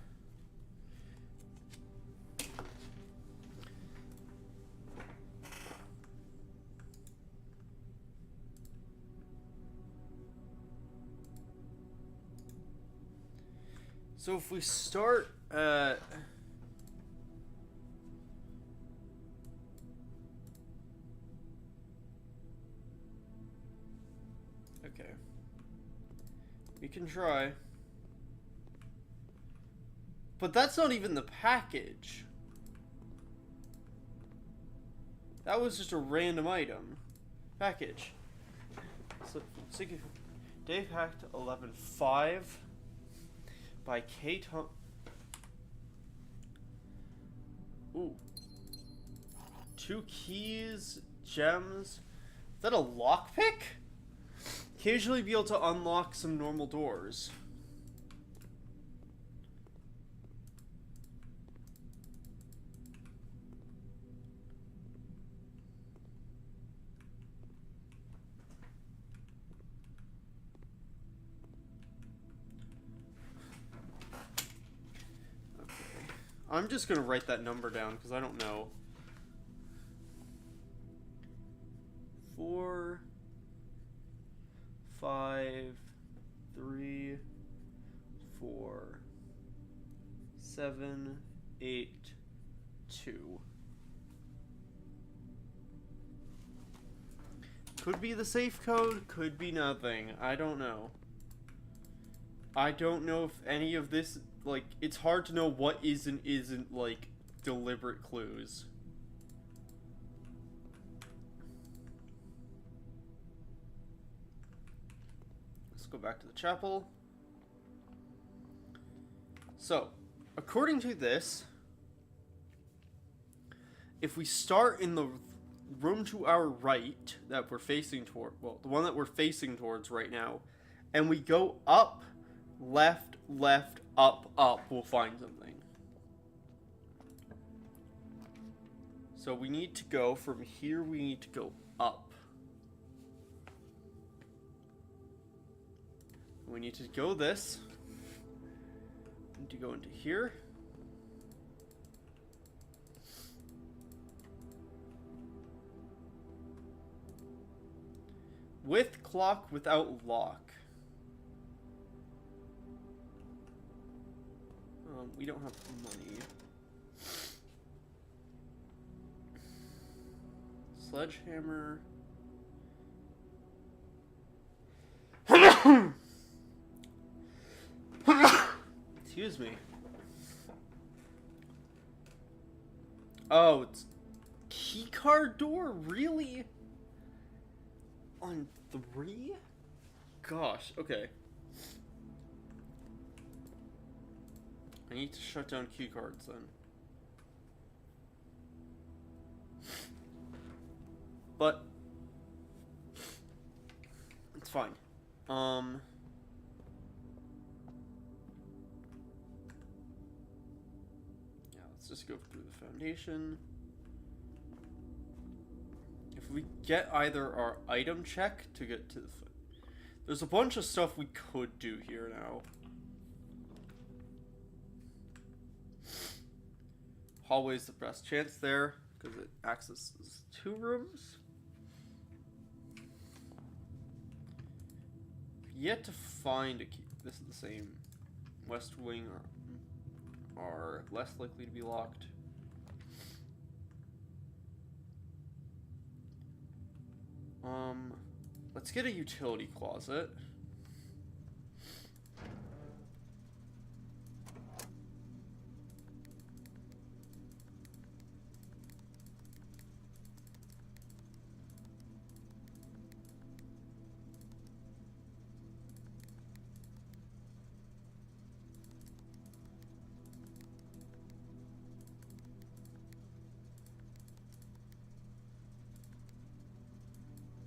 So if we start at... Okay. We can try. But that's not even the package. That was just a random item. Package. So, Dave hacked 11.5 by Kate Hum. Ooh. 2 keys, gems. Is that a lockpick? Occasionally be able to unlock some normal doors. Okay. I'm just gonna write that number down because I don't know. 4, 5, 3, 4, 7, 8, 2. Could be the safe code, could be nothing. I don't know. I don't know if any of this, like, it's hard to know what is and isn't, like, deliberate clues. Go back to the chapel. So, according to this, if we start in the room to our right that we're facing toward, well, the one that we're facing towards right now, and we go up, left, left, up, up, we'll find something. So we need to go from here, we need to go up. We need to go this. We need to go into here. With clock, without lock. We don't have money. Sledgehammer. Excuse me. Oh, it's keycard door? Really? On 3? Gosh, okay. I need to shut down keycards then. But it's fine. Yeah, let's just go through the foundation. If we get either our item check to get to the there's a bunch of stuff we could do here now. Hallway's the best chance there because it accesses 2 rooms. Yet to find a key. This is the same. West wing are less likely to be locked. Let's get a utility closet.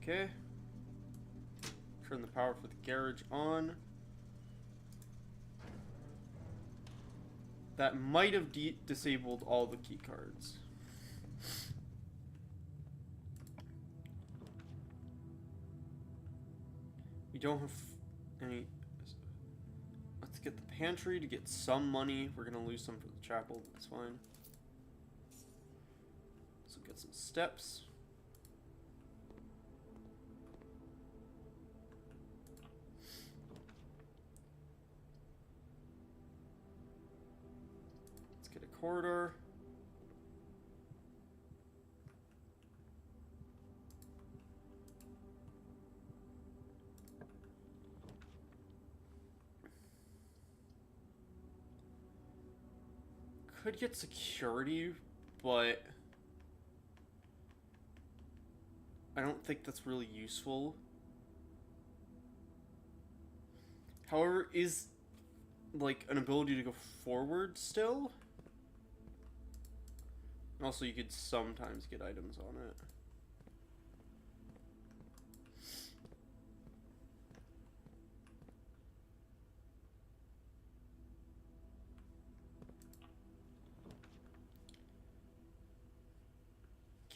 Okay. Turn the power for the garage on. That might have disabled all the key cards. We don't have any. Let's get the pantry to get some money. We're gonna lose some for the chapel, but that's fine. So get some steps. Corridor. Could get security, but I don't think that's really useful. However, is like an ability to go forward still? Also, you could sometimes get items on it.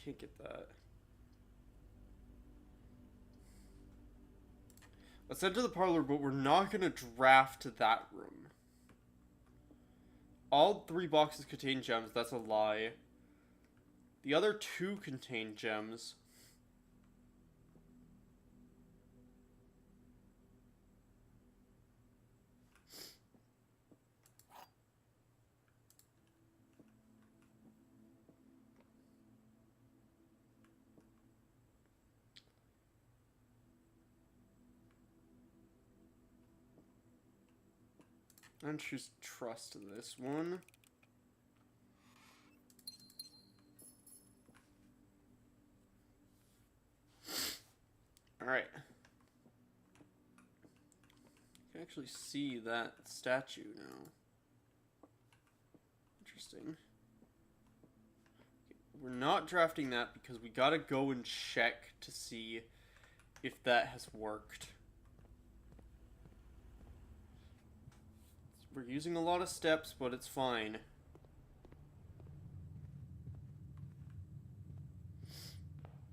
Can't get that. Let's enter the parlor, but we're not going to draft to that room. All 3 boxes contain gems. That's a lie. The other 2 contain gems. And choose trust this one. Alright. You can actually see that statue now. Interesting. We're not drafting that because we gotta go and check to see if that has worked. We're using a lot of steps, but it's fine.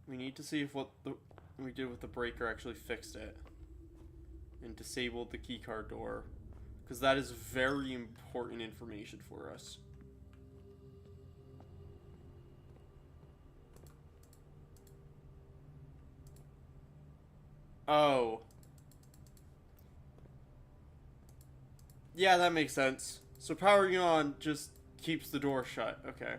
We need to see if what we did with the breaker actually fixed it and disabled the keycard door, because that is very important information for us. Oh. Yeah, that makes sense. So powering on just keeps the door shut. Okay.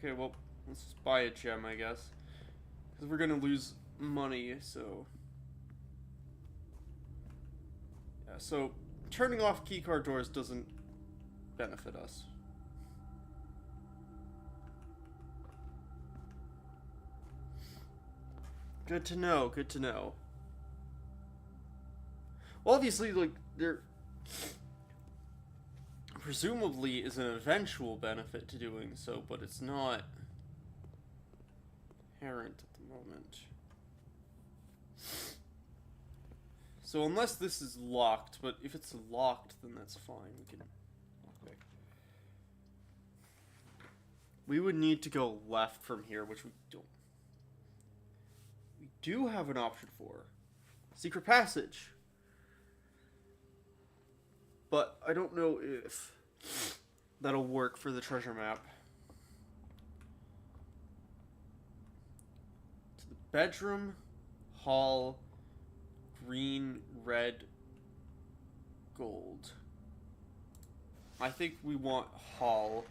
Okay, well, let's just buy a gem, I guess. Because we're gonna lose money, so... Yeah, so turning off keycard doors doesn't benefit us. Good to know, good to know. Well, obviously, like, there presumably is an eventual benefit to doing so, but it's not inherent at the moment. So unless this is locked, but if it's locked, then that's fine. We can lockpick. We would need to go left from here, which we don't. We do have an option for secret passage. But I don't know if that'll work for the treasure map. To the bedroom, hall, green, red, gold. I think we want hall.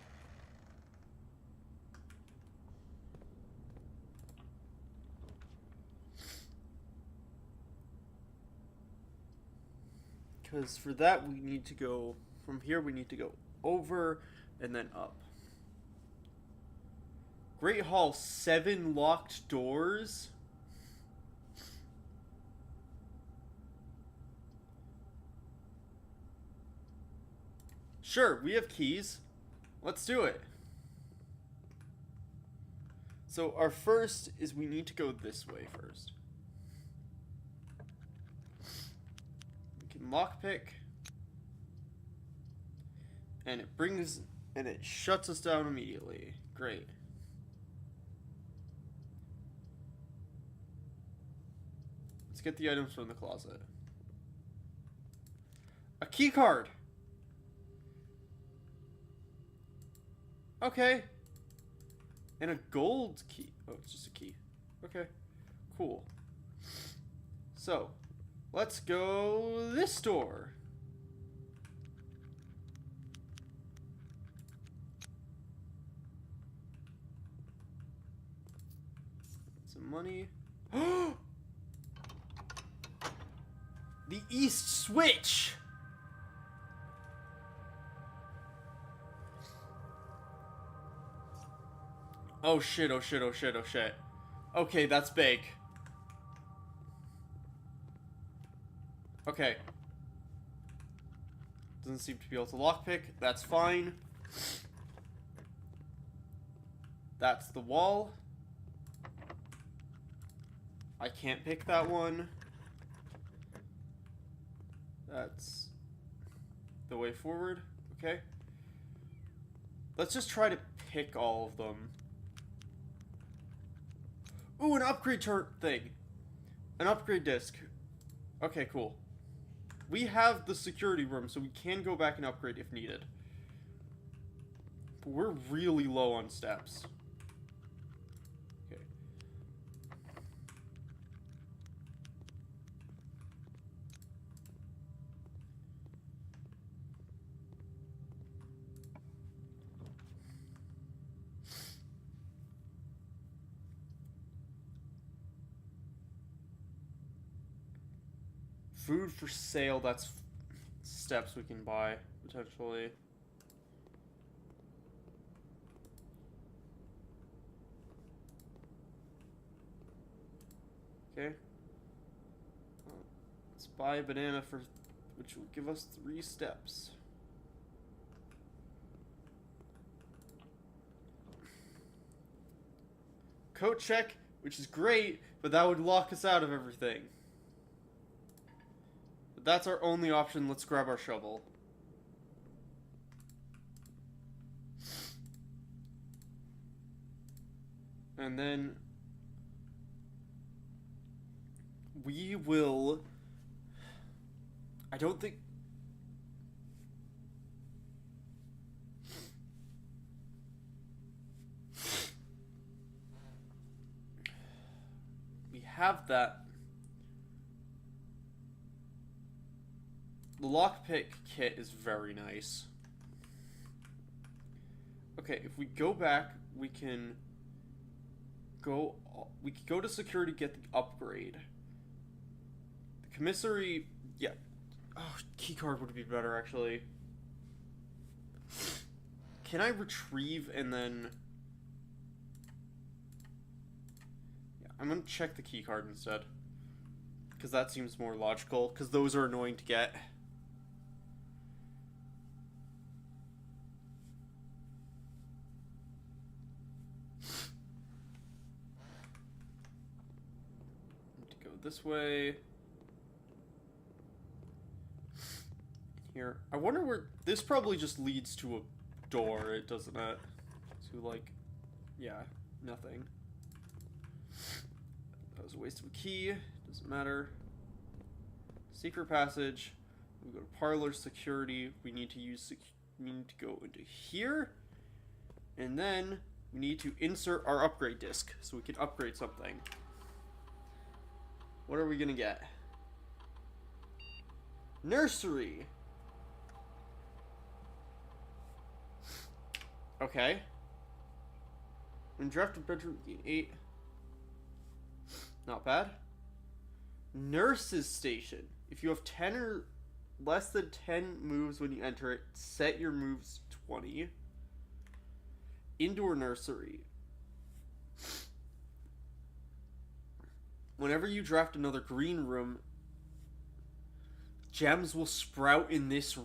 Because for that, we need to go... From here, we need to go over and then up. Great Hall, 7 locked doors. Sure, we have keys. Let's do it. So our first is we need to go this way first. Lockpick, and it shuts us down immediately. Great. Let's get the items from the closet. A key card. Okay. And a gold key. Oh, it's just a key. Okay. Cool. So, let's go this door. Some money. The East Switch! Oh shit, oh shit, oh shit, oh shit. Okay, that's big. Okay. Doesn't seem to be able to lockpick. That's fine. That's the wall. I can't pick that one. That's the way forward. Okay. Let's just try to pick all of them. Ooh, an upgrade thing. An upgrade disc. Okay, cool. We have the security room, so we can go back and upgrade if needed. But we're really low on steps. Okay. Food for sale, that's steps we can buy, potentially. Okay. Let's buy a banana for, which will give us 3 steps. Coat check, which is great, but that would lock us out of everything. But that's our only option. Let's grab our shovel. And then we will... I don't think... have that. The lockpick kit is very nice. Okay, if we go back, we can go to security, get the upgrade. The commissary, yeah. Oh, keycard would be better, actually. Can I retrieve and then... Yeah, I'm gonna check the keycard instead. Because that seems more logical, because those are annoying to get. This way. Here. I wonder where... This probably just leads to a door, it doesn't it? To, like... Yeah, nothing. That was a waste of a key. Doesn't matter. Secret passage. We go to parlor security. We need to use... We need to go into here. And then we need to insert our upgrade disc so we can upgrade something. What are we gonna get? Nursery! Okay. When drafted bedroom, gain 8. Not bad. Nurse's station. If you have 10 or less than 10 moves when you enter it, set your moves to 20. Indoor nursery. Whenever you draft another green room, gems will sprout in this...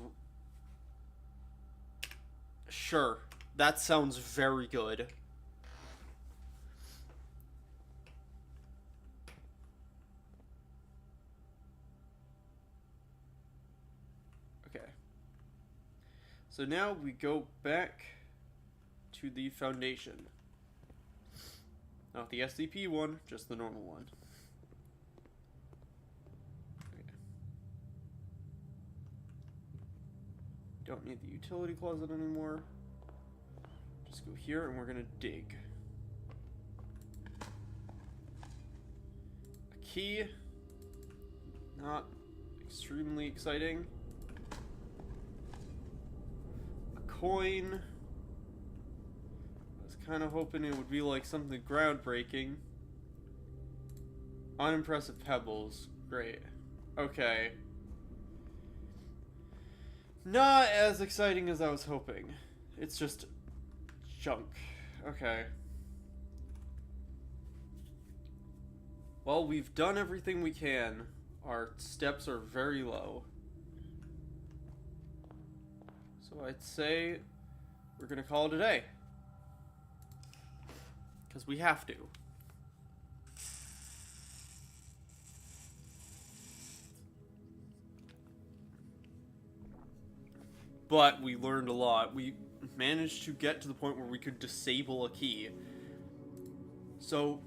Sure. That sounds very good. Okay. So now we go back to the foundation. Not the SCP one, just the normal one. Don't need the utility closet anymore. Just go here and we're gonna dig. A key. Not extremely exciting. A coin. I was kind of hoping it would be like something groundbreaking. Unimpressive pebbles. Great. Okay. Not as exciting as I was hoping. It's just junk. Okay. Well, we've done everything we can. Our steps are very low. So I'd say we're gonna call it a day. Because we have to. But we learned a lot. We managed to get to the point where we could disable a key. So,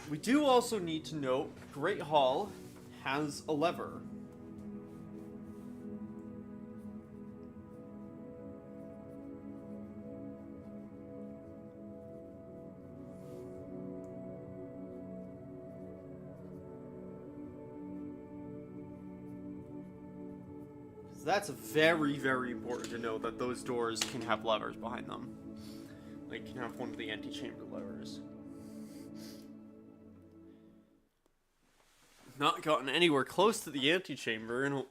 we do also need to note, Great Hall has a lever. That's very, very important to know that those doors can have levers behind them. Like, can have one of the antechamber levers. Not gotten anywhere close to the antechamber,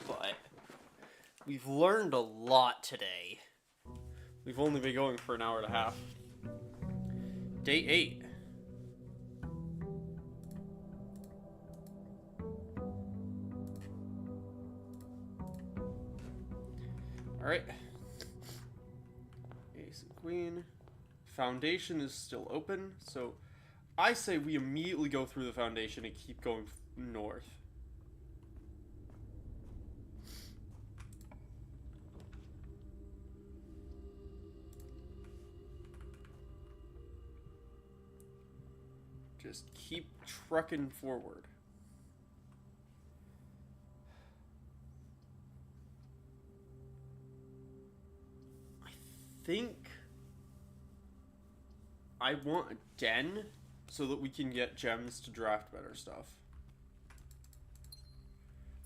but we've learned a lot today. We've only been going for an hour and a half. Day 8. Alright. Ace and Queen. Foundation is still open, so I say we immediately go through the foundation and keep going north. Just keep trucking forward. I think I want a den so that we can get gems to draft better stuff.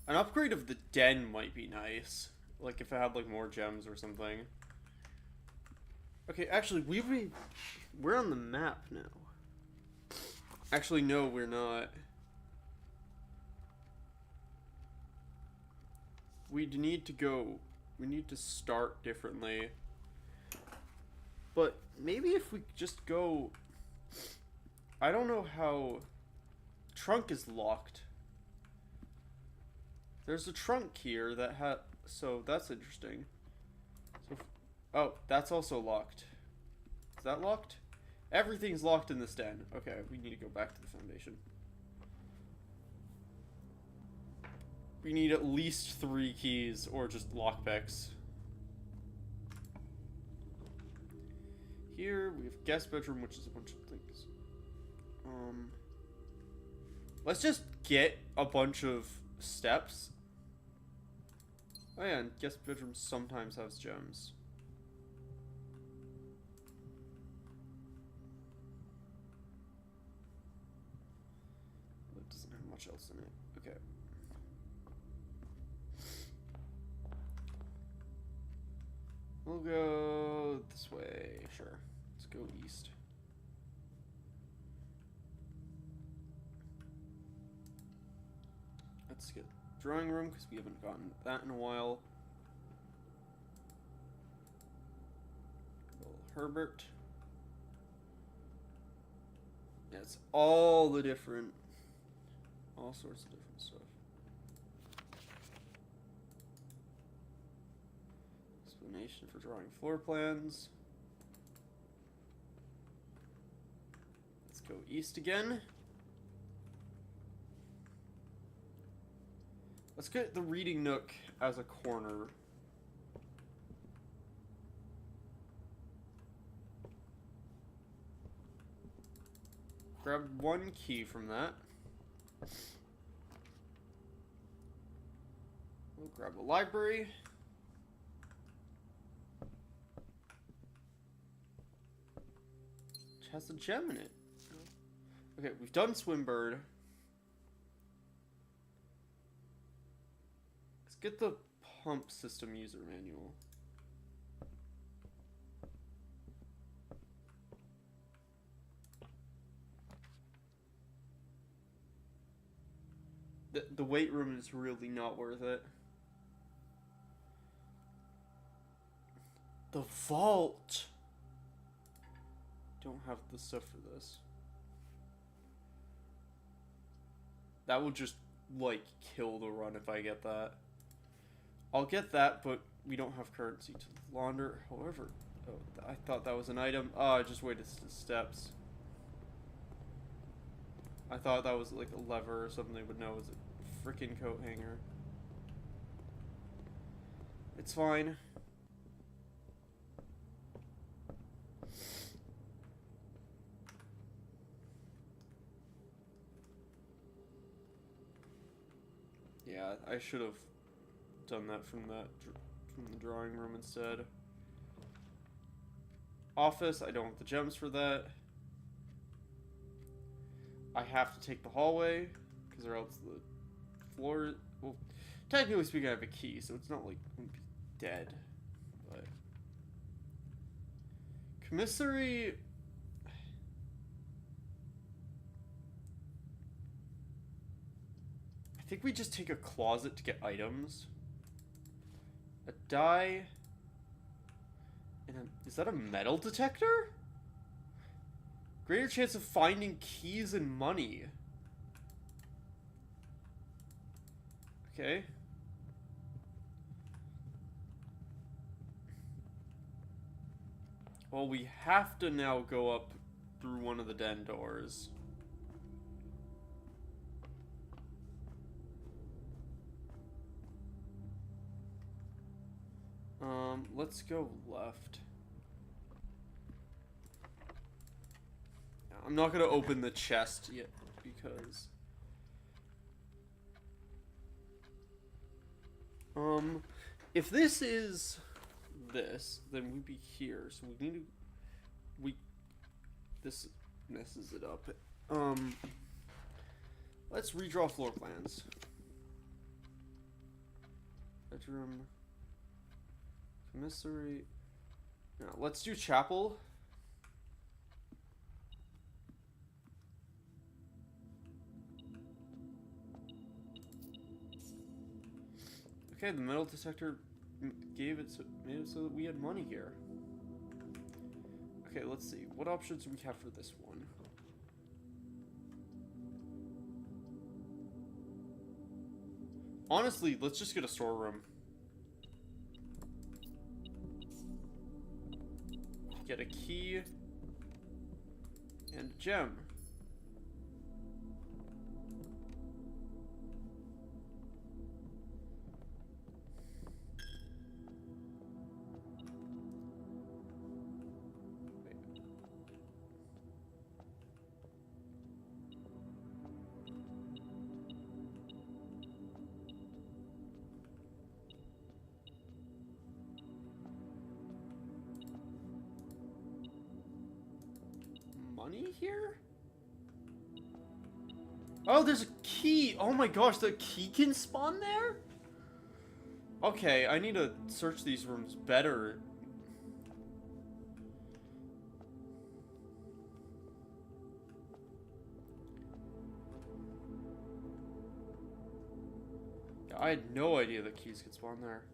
An upgrade of the den might be nice. Like, if it had, like, more gems or something. Okay, actually, we're on the map now. Actually, no, we're not. We need to start differently. But maybe if we just go... I don't know how... Trunk is locked. There's a trunk here that so that's interesting. So, oh, that's also locked. Is that locked? Everything's locked in this den. Okay, we need to go back to the foundation. We need at least 3 keys or just lockpicks. Here we have guest bedroom, which is a bunch of things. Let's just get a bunch of steps. Oh yeah, and guest bedroom sometimes has gems. It doesn't have much else in it. Okay. We'll go this way. Sure. Let's go east. Let's get drawing room because we haven't gotten that in a while. Little Herbert. Yeah, it's all sorts of different stuff. Explanation for drawing floor plans. Let's go east again. Let's get the reading nook as a corner. Grab 1 key from that. We'll grab a library. Which has a gem in it. Okay, we've done Swimbird. Get the pump system user manual. The weight room is really not worth it. The vault! Don't have the stuff for this. That will just, like, kill the run if I get that. I'll get that, but we don't have currency to launder. However, oh, I thought that was an item. Oh, I just waited steps. I thought that was like a lever or something, but no, it was a freaking coat hanger. It's fine. Yeah, I should have done that from the drawing room instead. Office, I don't have the gems for that. I have to take the hallway because or else the floor. Well, technically speaking, I have a key, so it's not like I'm gonna be dead. But commissary. I think we just take a closet to get items. A die. And is that a metal detector? Greater chance of finding keys and money. Okay. Well, we have to now go up through one of the den doors. Let's go left. I'm not gonna open the chest yet because if this is this, then we'd be here. So we need to this messes it up. Um, let's redraw floor plans. Bedroom. Commissary. No, let's do chapel. Okay, the metal detector made it so that we had money here. Okay, let's see. What options do we have for this one? Honestly, let's just get a storeroom. Get a key and a gem. Money here? Oh, there's a key! Oh my gosh, the key can spawn there? Okay, I need to search these rooms better. Yeah, I had no idea that keys could spawn there.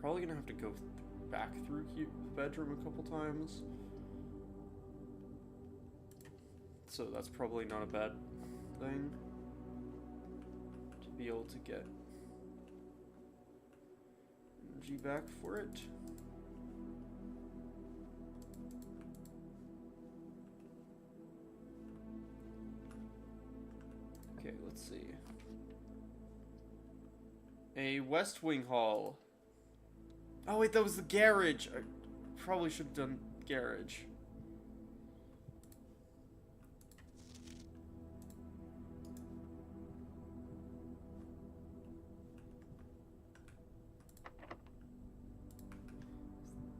Probably gonna have to go back through the bedroom a couple times. So that's probably not a bad thing to be able to get energy back for it. Okay, let's see. A West Wing Hall. Oh wait, that was the garage. I probably should have done garage.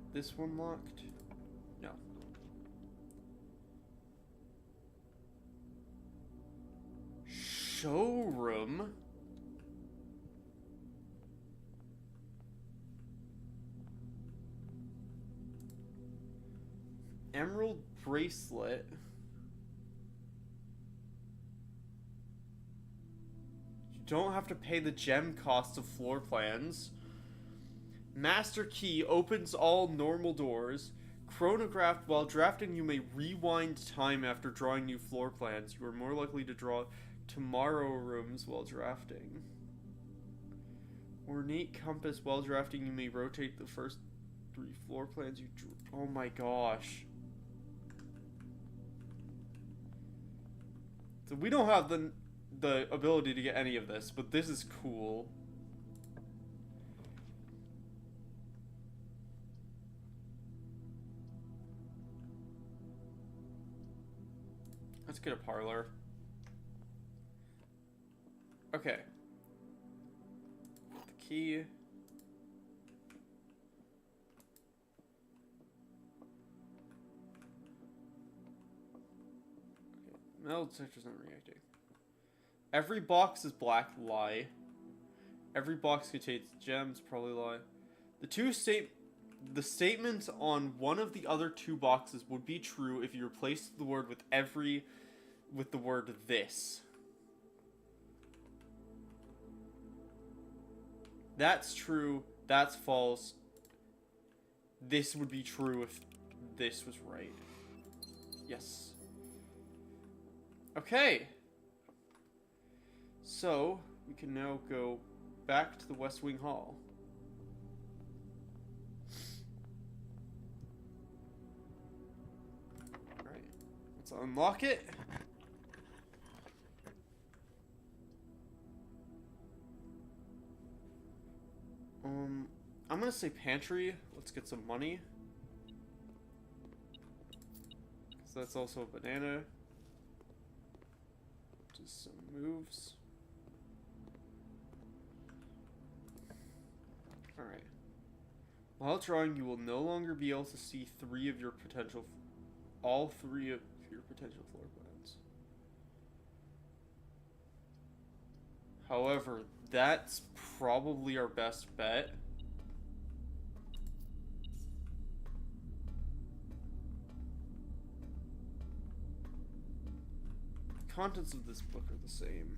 Is this one locked? No. Showroom? Emerald bracelet. You don't have to pay the gem cost of floor plans. Master key opens all normal doors. Chronograph. While drafting, you may rewind time after drawing new floor plans. You are more likely to draw tomorrow rooms while drafting. Ornate compass. While drafting, you may rotate the first 3 floor plans you drew. Oh my gosh. So we don't have the ability to get any of this, but this is cool. Let's get a parlor. Okay. The key. Okay. Metal detector's not reacting. Every box is black. Lie. Every box contains gems. Probably lie. The statements on one of the other 2 boxes would be true if you replaced the word with the word this. That's true. That's false. This would be true if this was right. Yes. Okay. So, we can now go back to the West Wing Hall. Alright. Let's unlock it. I'm gonna say pantry. Let's get some money. Because that's also a banana. Just some moves. Alright. While drawing, you will no longer be able to see all three of your potential floor plans. However, that's probably our best bet. The contents of this book are the same.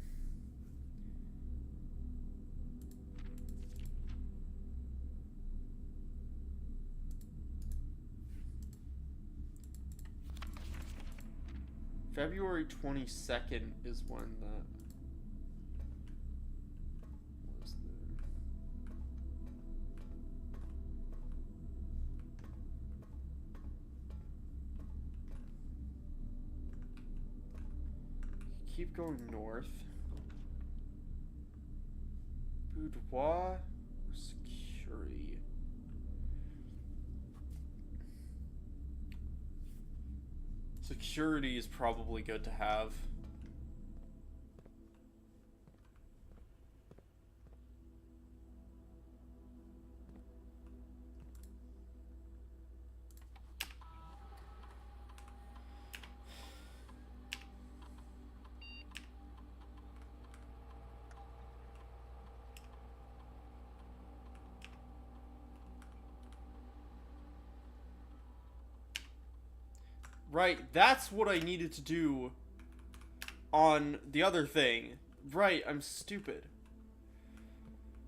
February 22nd is when that was there. Keep going north. Boudoir or security? Security is probably good to have. Right, that's what I needed to do on the other thing. Right, I'm stupid.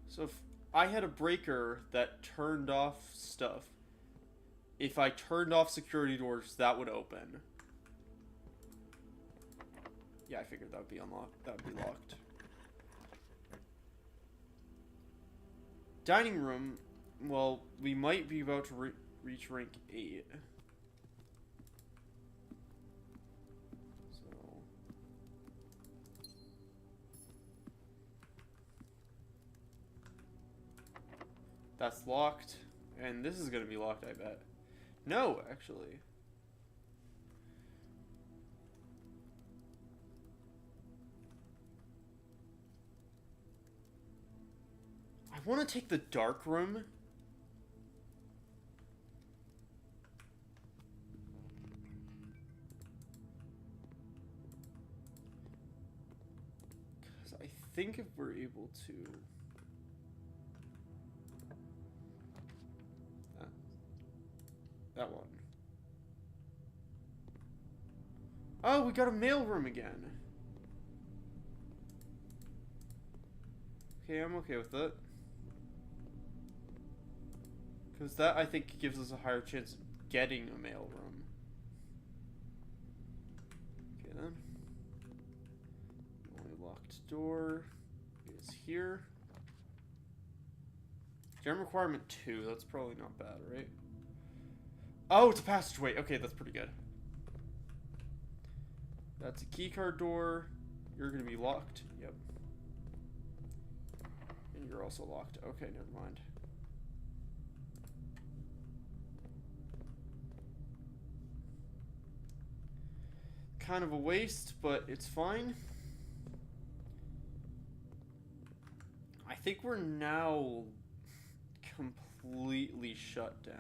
So if I had a breaker that turned off stuff, if I turned off security doors, that would open. Yeah, I figured that would be unlocked. That would be locked. Dining room. Well, we might be about to reach rank 8. That's locked. And this is going to be locked, I bet. No, actually. I want to take the dark room. Because I think if we're able to... That one. Oh, we got a mail room again. Okay, I'm okay with that. Because that, I think, gives us a higher chance of getting a mail room. Okay, then. The only locked door is here. Gem requirement 2. That's probably not bad, right? Oh, it's a passageway. Okay, that's pretty good. That's a keycard door. You're going to be locked. Yep. And you're also locked. Okay, never mind. Kind of a waste, but it's fine. I think we're now completely shut down.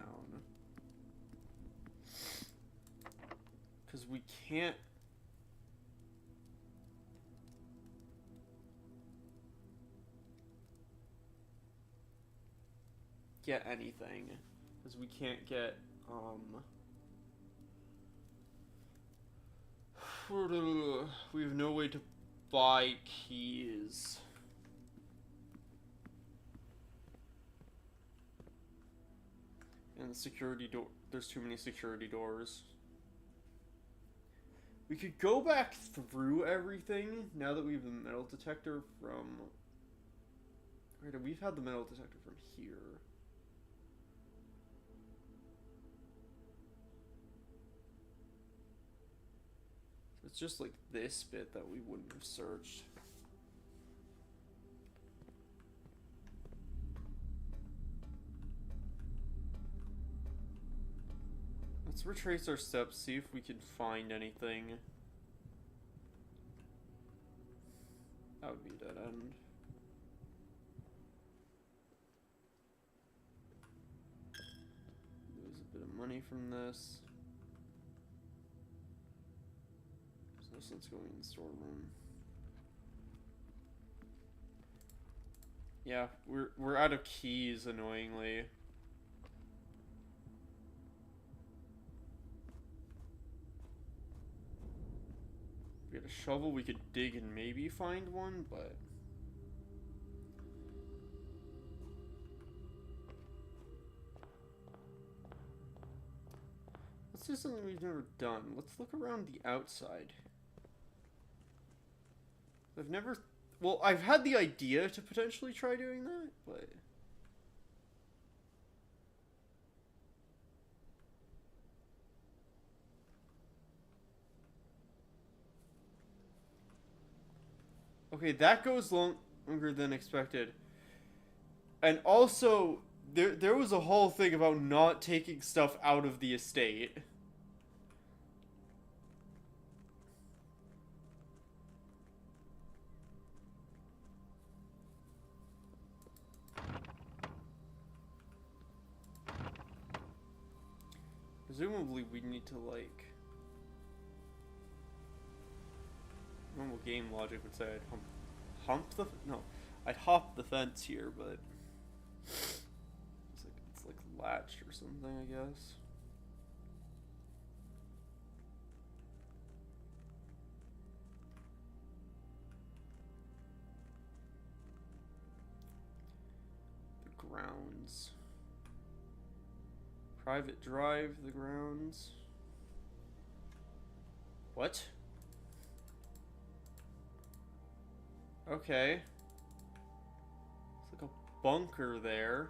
Because we can't... get anything. Because we can't get, we have no way to buy keys. And the security door... There's too many security doors. We could go back through everything now that we have the metal detector from... Right, we've had the metal detector from here. It's just like this bit that we wouldn't have searched. Let's retrace our steps, see if we can find anything. That would be a dead end. money from this. So this one's going in the storeroom. Yeah, we're out of keys, annoyingly. If we had a shovel, we could dig and maybe find one, but... let's do something we've never done. Let's look around the outside. I've never... well, I've had the idea to potentially try doing that, but... okay, that goes longer than expected. And also, there was a whole thing about not taking stuff out of the estate. Presumably we need to, like... normal game logic would say I'd hump the... no, I'd hop the fence here, but... it's like latched or something, I guess. The grounds. Private drive, the grounds. What? Okay. It's like a bunker there.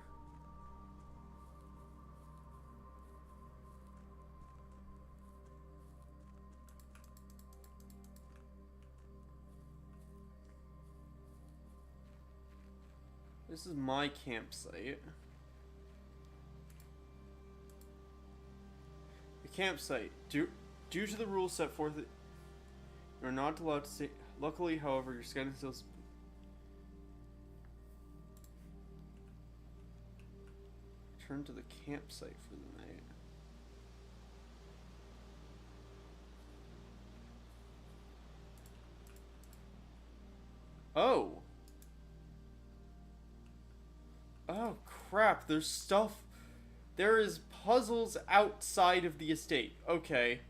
This is my campsite. Campsite. Due to the rules set forth, you're not allowed to stay. Luckily, however, your skeleton still. Return to the campsite for the night. Oh. Oh crap! There's stuff. There is puzzles outside of the estate. Okay.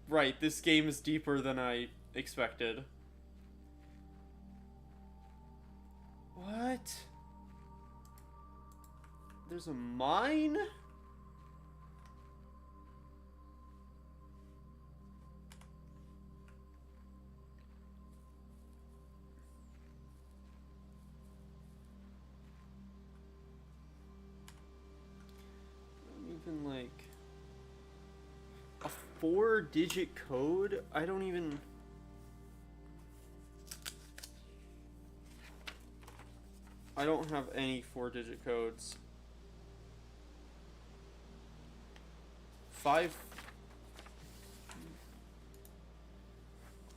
Right, this game is deeper than I expected. What? There's a mine? Even like a 4-digit code? I don't even... I don't have any 4-digit codes. 5...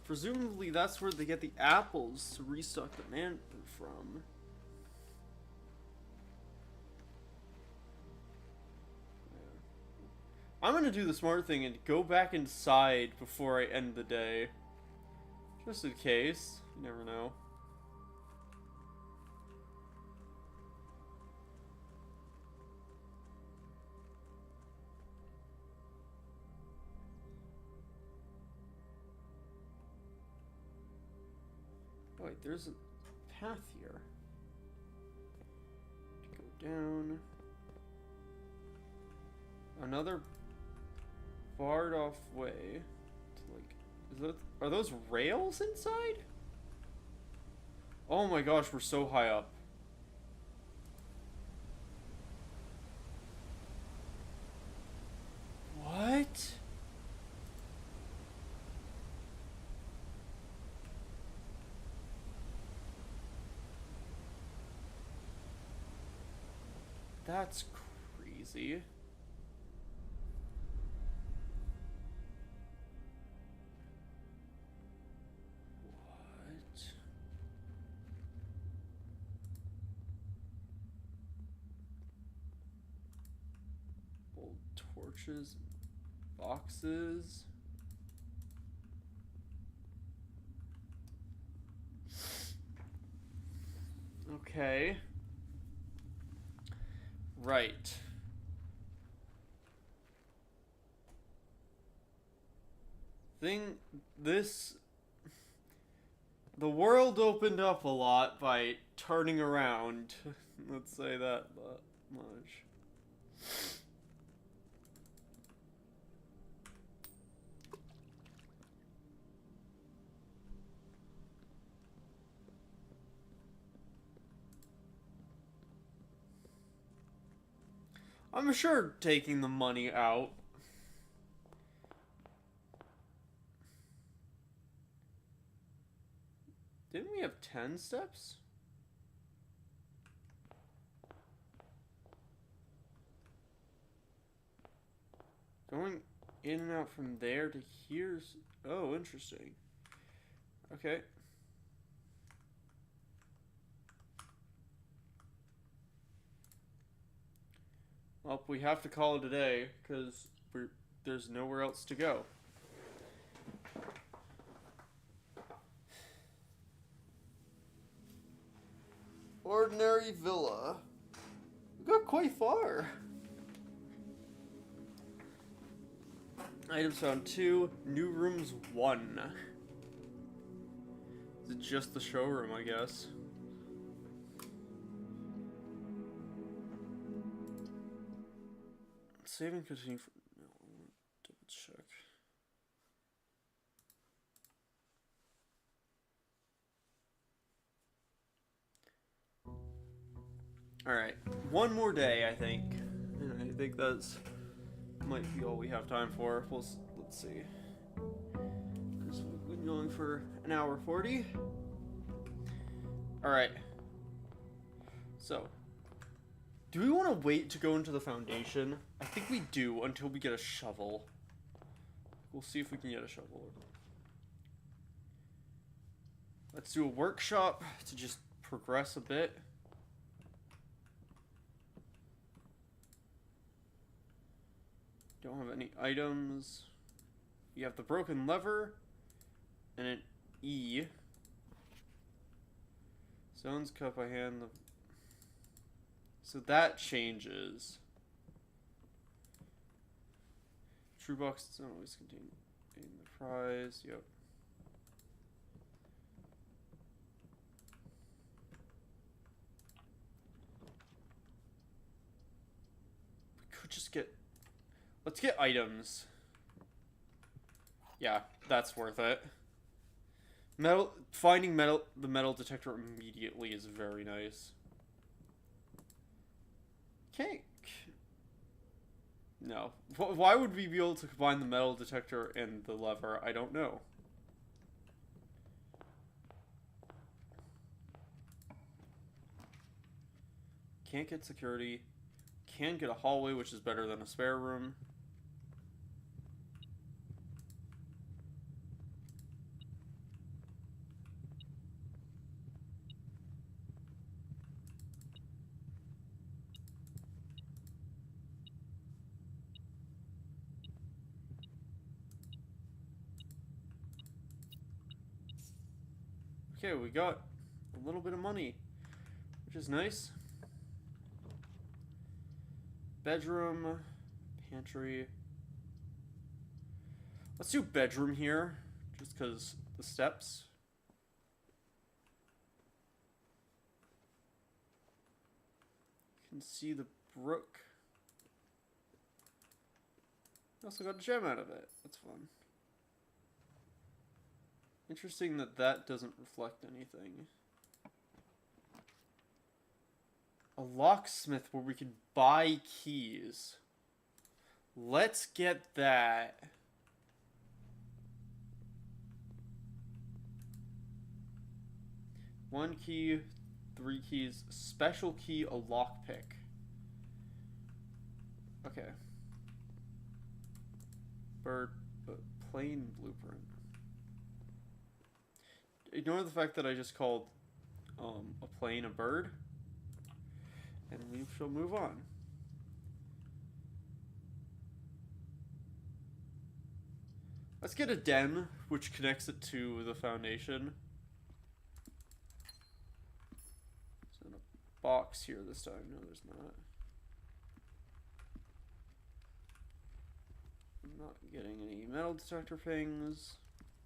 presumably that's where they get the apples to restock the man from. I'm gonna do the smart thing and go back inside before I end the day. Just in case. You never know. Oh, wait, there's a path here. Go down. Another barred off way to, like, are those rails inside? Oh my gosh, we're so high up. What? That's crazy. Torches, boxes. Okay. Right. The world opened up a lot by turning around. Let's say that much. I'm sure taking the money out. Didn't we have 10 steps? Going in and out from there to here's... Oh, interesting. Okay. Well, we have to call it a day, because there's nowhere else to go. Ordinary villa. We got quite far. Items found 2. New rooms 1. Is it just the showroom, I guess? Saving continue for... No, I want to double check. Alright, one more day, I think. And I think that's... might be all we have time for. Let's see. Because we've been going for an hour 40. Alright. So. Do we want to wait to go into the foundation? I think we do until we get a shovel. We'll see if we can get a shovel. Let's do a workshop to just progress a bit. Don't have any items. You have the broken lever and an E. Stones cut by hand. So that changes. True box doesn't always contain the prize. Yep. We could just get... Let's get items. Yeah, that's worth it. Finding the metal detector immediately is very nice. Okay. No. Why would we be able to combine the metal detector and the lever? I don't know. Can't get security. Can get a hallway, which is better than a spare room. Okay, we got a little bit of money, which is nice. Bedroom, pantry. Let's do bedroom here, just because the steps. You can see the brook. I also got a gem out of it. That's fun. Interesting that that doesn't reflect anything. A locksmith where we could buy keys. Let's get that. One key, 3 keys, special key, a lockpick. Okay. Bird, plain blueprint. Ignore the fact that I just called a plane a bird. And we shall move on. Let's get a den, which connects it to the foundation. There's a box here this time. No, there's not. I'm not getting any metal detector things.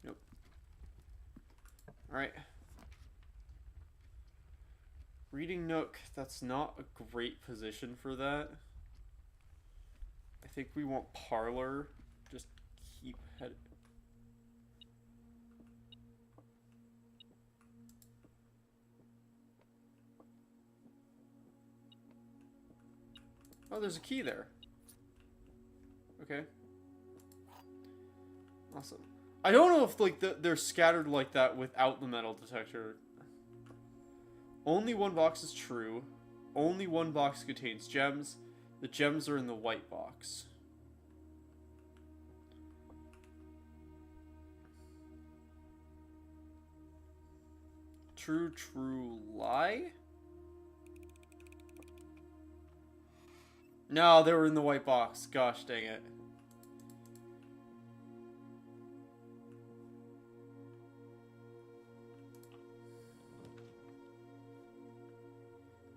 Nope. Alright. Reading nook. That's not a great position for that. I think we want parlor. Just keep heading. Oh, there's a key there. Okay. Awesome. I don't know if like they're scattered like that without the metal detector. Only one box is true. Only one box contains gems. The gems are in the white box. True, true, lie? No, they were in the white box. Gosh dang it.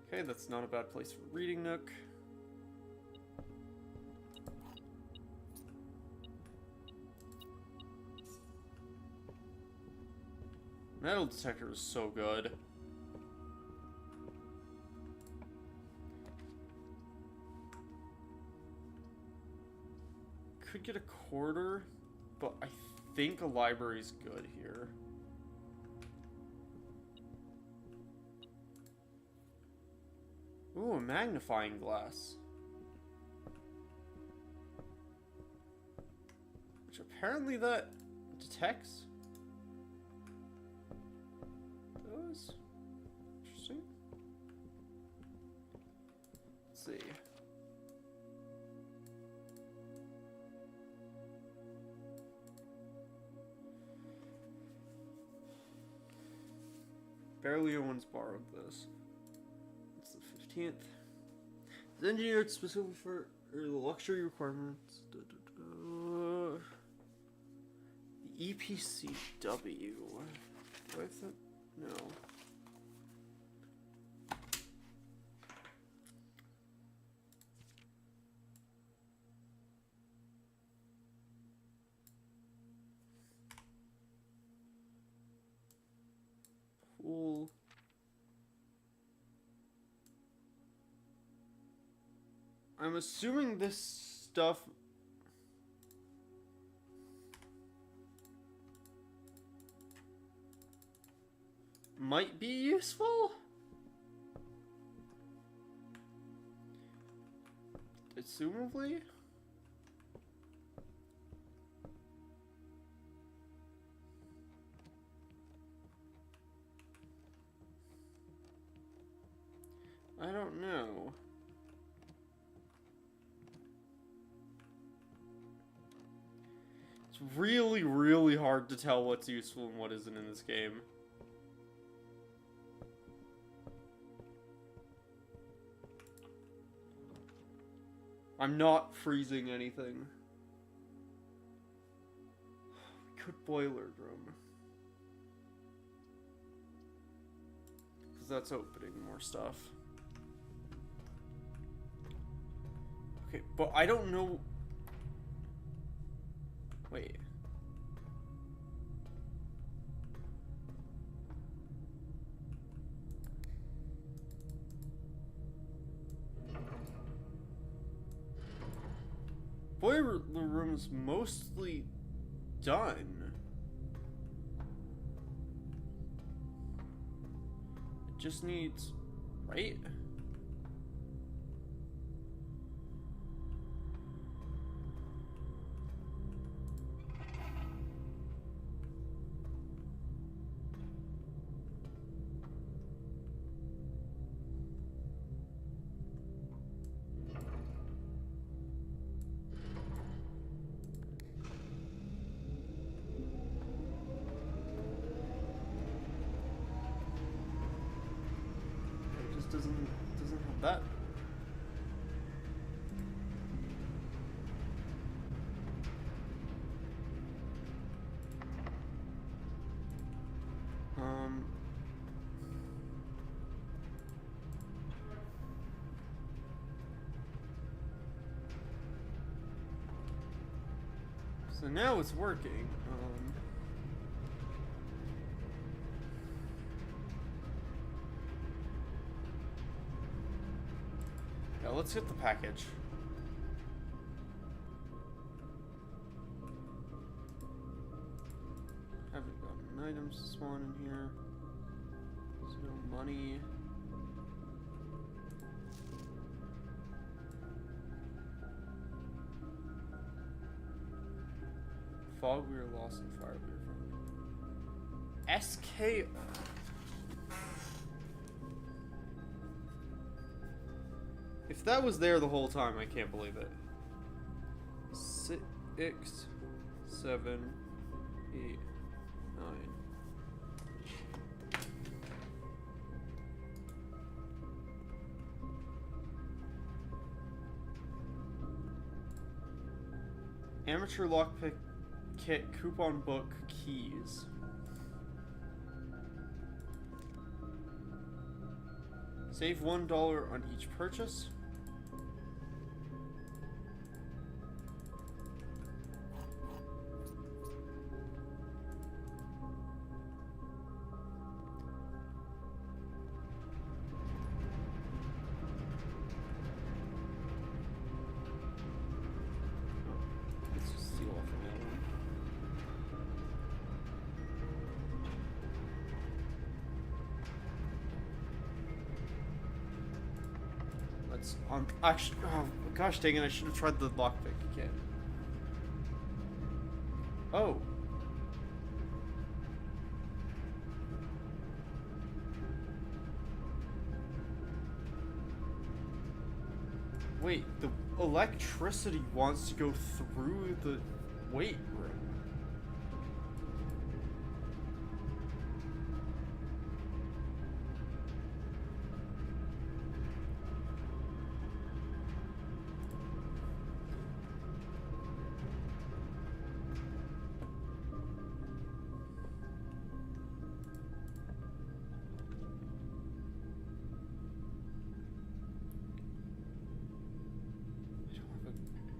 Okay, that's not a bad place for reading nook. Metal detector is so good. Could get a quarter, but I think a library's good here. Ooh, a magnifying glass. Which apparently that detects those. Interesting. Let's see. Barely anyone's borrowed this. It's the 15th. It's engineered specifically for the luxury requirements. The EPCW. Do I have that? No. Pool. I'm assuming this stuff might be useful? Assumably? I don't know. It's really, really hard to tell what's useful and what isn't in this game. I'm not freezing anything. Good boiler room. Because that's opening more stuff. Okay, but I don't know... Wait. Boiler room's mostly done. It just needs... right? Doesn't have that. So now it's working. Yeah, let's get the package. Haven't gotten items to spawn in here. There's no money. Fog we were lost and fire we were found. SK. If that was there the whole time, I can't believe it. 6, 7, 8, 9. Amateur lockpick kit, coupon book, keys. Save $1 on each purchase. Let's just steal off of that one. Let's actually, oh gosh dang it, I should have tried the lockpick again. Oh. Wait, the electricity wants to go through the weight room.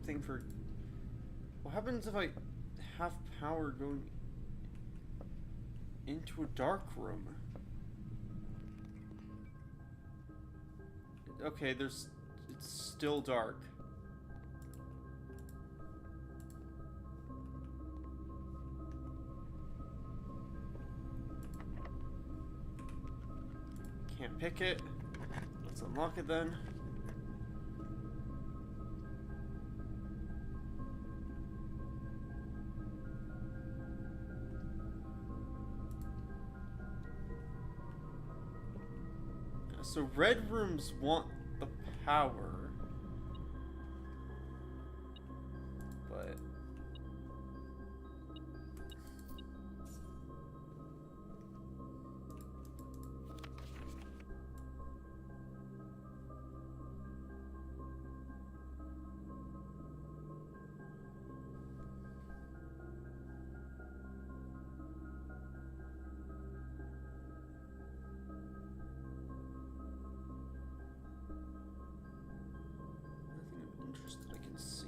Thing for what happens if I have power going into a dark room? Okay, it's still dark. Can't pick it. Let's unlock it then. So red rooms want the power, but that I can see.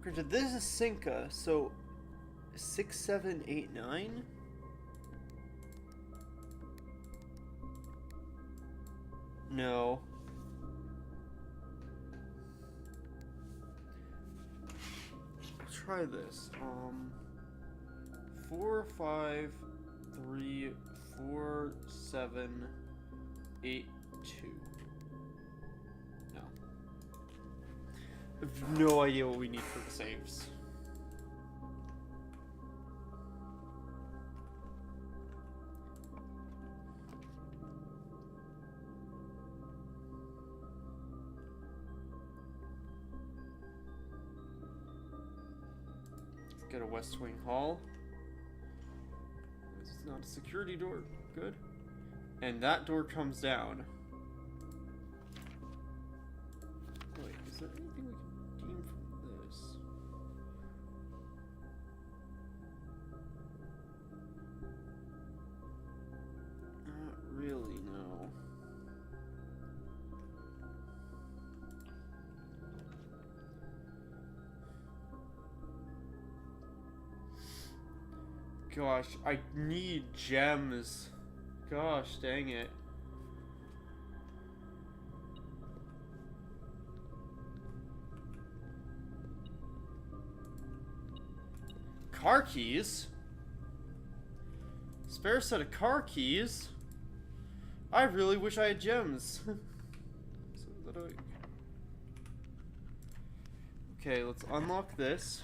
Granted, this is Cinca, so 6, 7, 8, 9. No. Let's try this. 4, 5, 3, 4, 7, 8, 2. No. I have no idea what we need for the saves. Let's get a West Wing Hall. It's not a security door. Good. And that door comes down. Wait, is there anything we can deem from this? Not really, no. Gosh, I need gems. Gosh, dang it. Car keys? Spare set of car keys? I really wish I had gems. Okay, let's unlock this.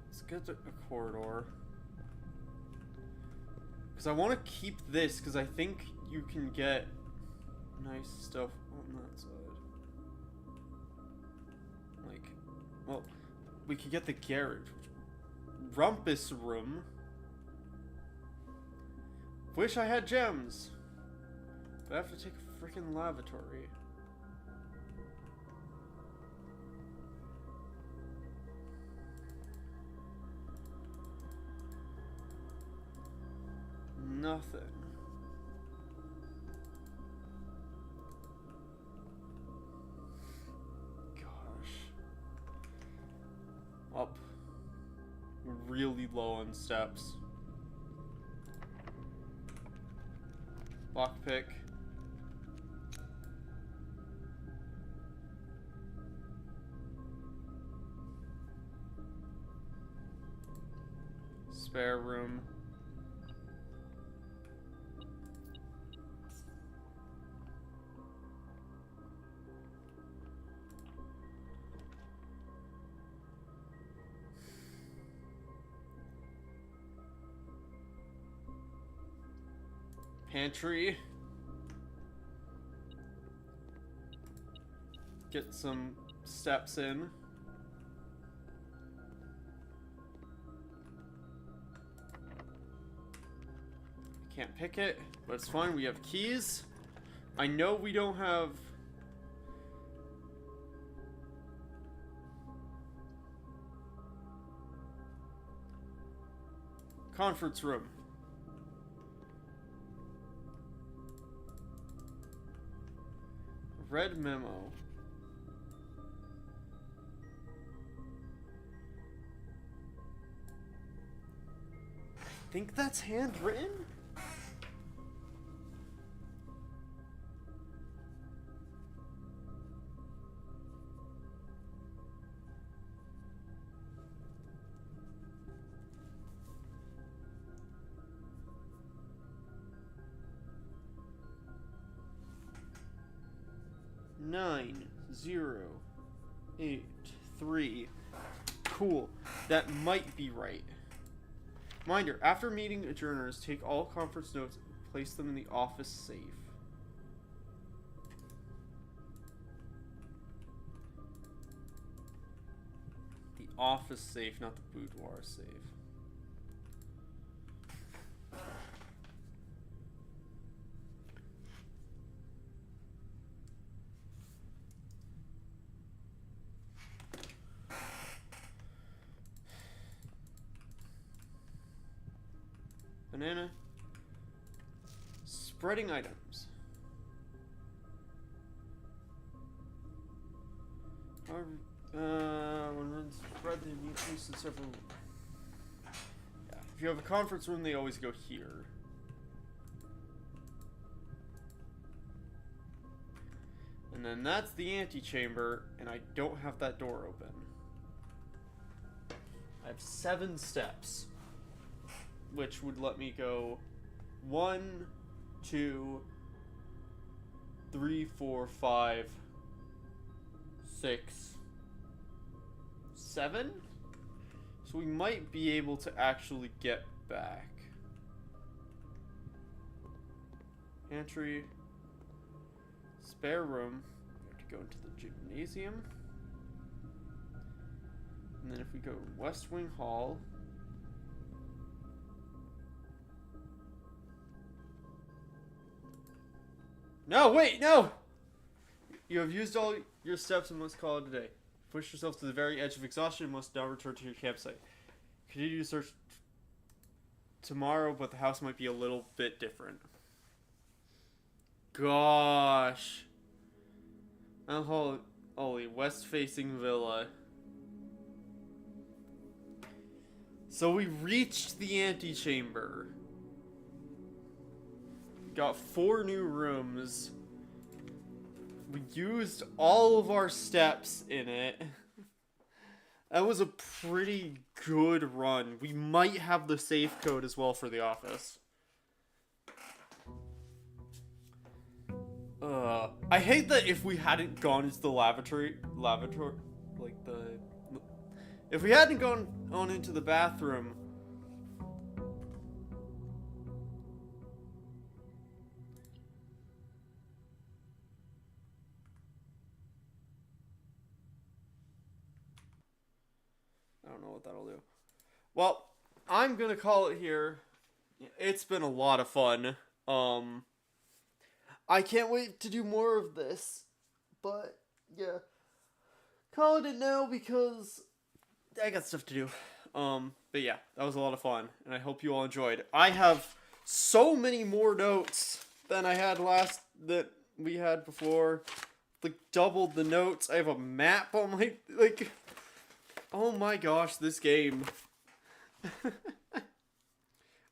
Let's get to a corridor. Because I want to keep this, because I think you can get nice stuff on that side. Like, well, we could get the garage. Rumpus room. Wish I had gems. But I have to take a freaking lavatory. Nothing. Up. Really low on steps. Lockpick. Spare room. Pantry. Get some steps in. Can't pick it, but it's fine. We have keys. I know we don't have... Conference room. Red memo. I think that's handwritten? Nine, 0, 8, 3. Cool. That might be right. Reminder, after meeting adjourners, take all conference notes and place them in the office safe. The office safe, not the boudoir safe. Banana. Spreading items. When spread the increase in several. Yeah. If you have a conference room, they always go here. And then that's the antechamber, and I don't have that door open. I have 7 steps. Which would let me go 1, 2, 3, 4, 5, 6, 7? So we might be able to actually get back. Pantry. Spare room. We have to go into the gymnasium. And then if we go West Wing Hall. No, wait, no! You have used all your steps and must call it a day. Push yourself to the very edge of exhaustion and must now return to your campsite. Continue to search tomorrow, but the house might be a little bit different. Gosh. Hall Ollie, west-facing villa. So we reached the antechamber. Got 4 new rooms. We used all of our steps in it. That was a pretty good run. We might have the safe code as well for the office. I hate that if we hadn't gone into the lavatory, if we hadn't gone on into the bathroom, I don't know what that'll do. Well, I'm gonna call it here. It's been a lot of fun. I can't wait to do more of this. But, yeah. Call it now because I got stuff to do. But yeah, that was a lot of fun. And I hope you all enjoyed. I have so many more notes than I had that we had before. Like, doubled the notes. I have a map on my, oh my gosh, this game.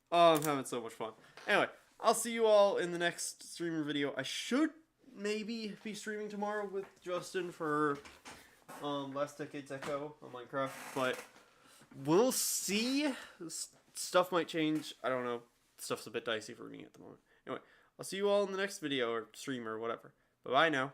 Oh, I'm having so much fun. Anyway, I'll see you all in the next streamer video. I should maybe be streaming tomorrow with Justin for Last Decade's Echo on Minecraft, but we'll see. Stuff might change. I don't know. Stuff's a bit dicey for me at the moment. Anyway, I'll see you all in the next video or stream or whatever. Bye-bye now.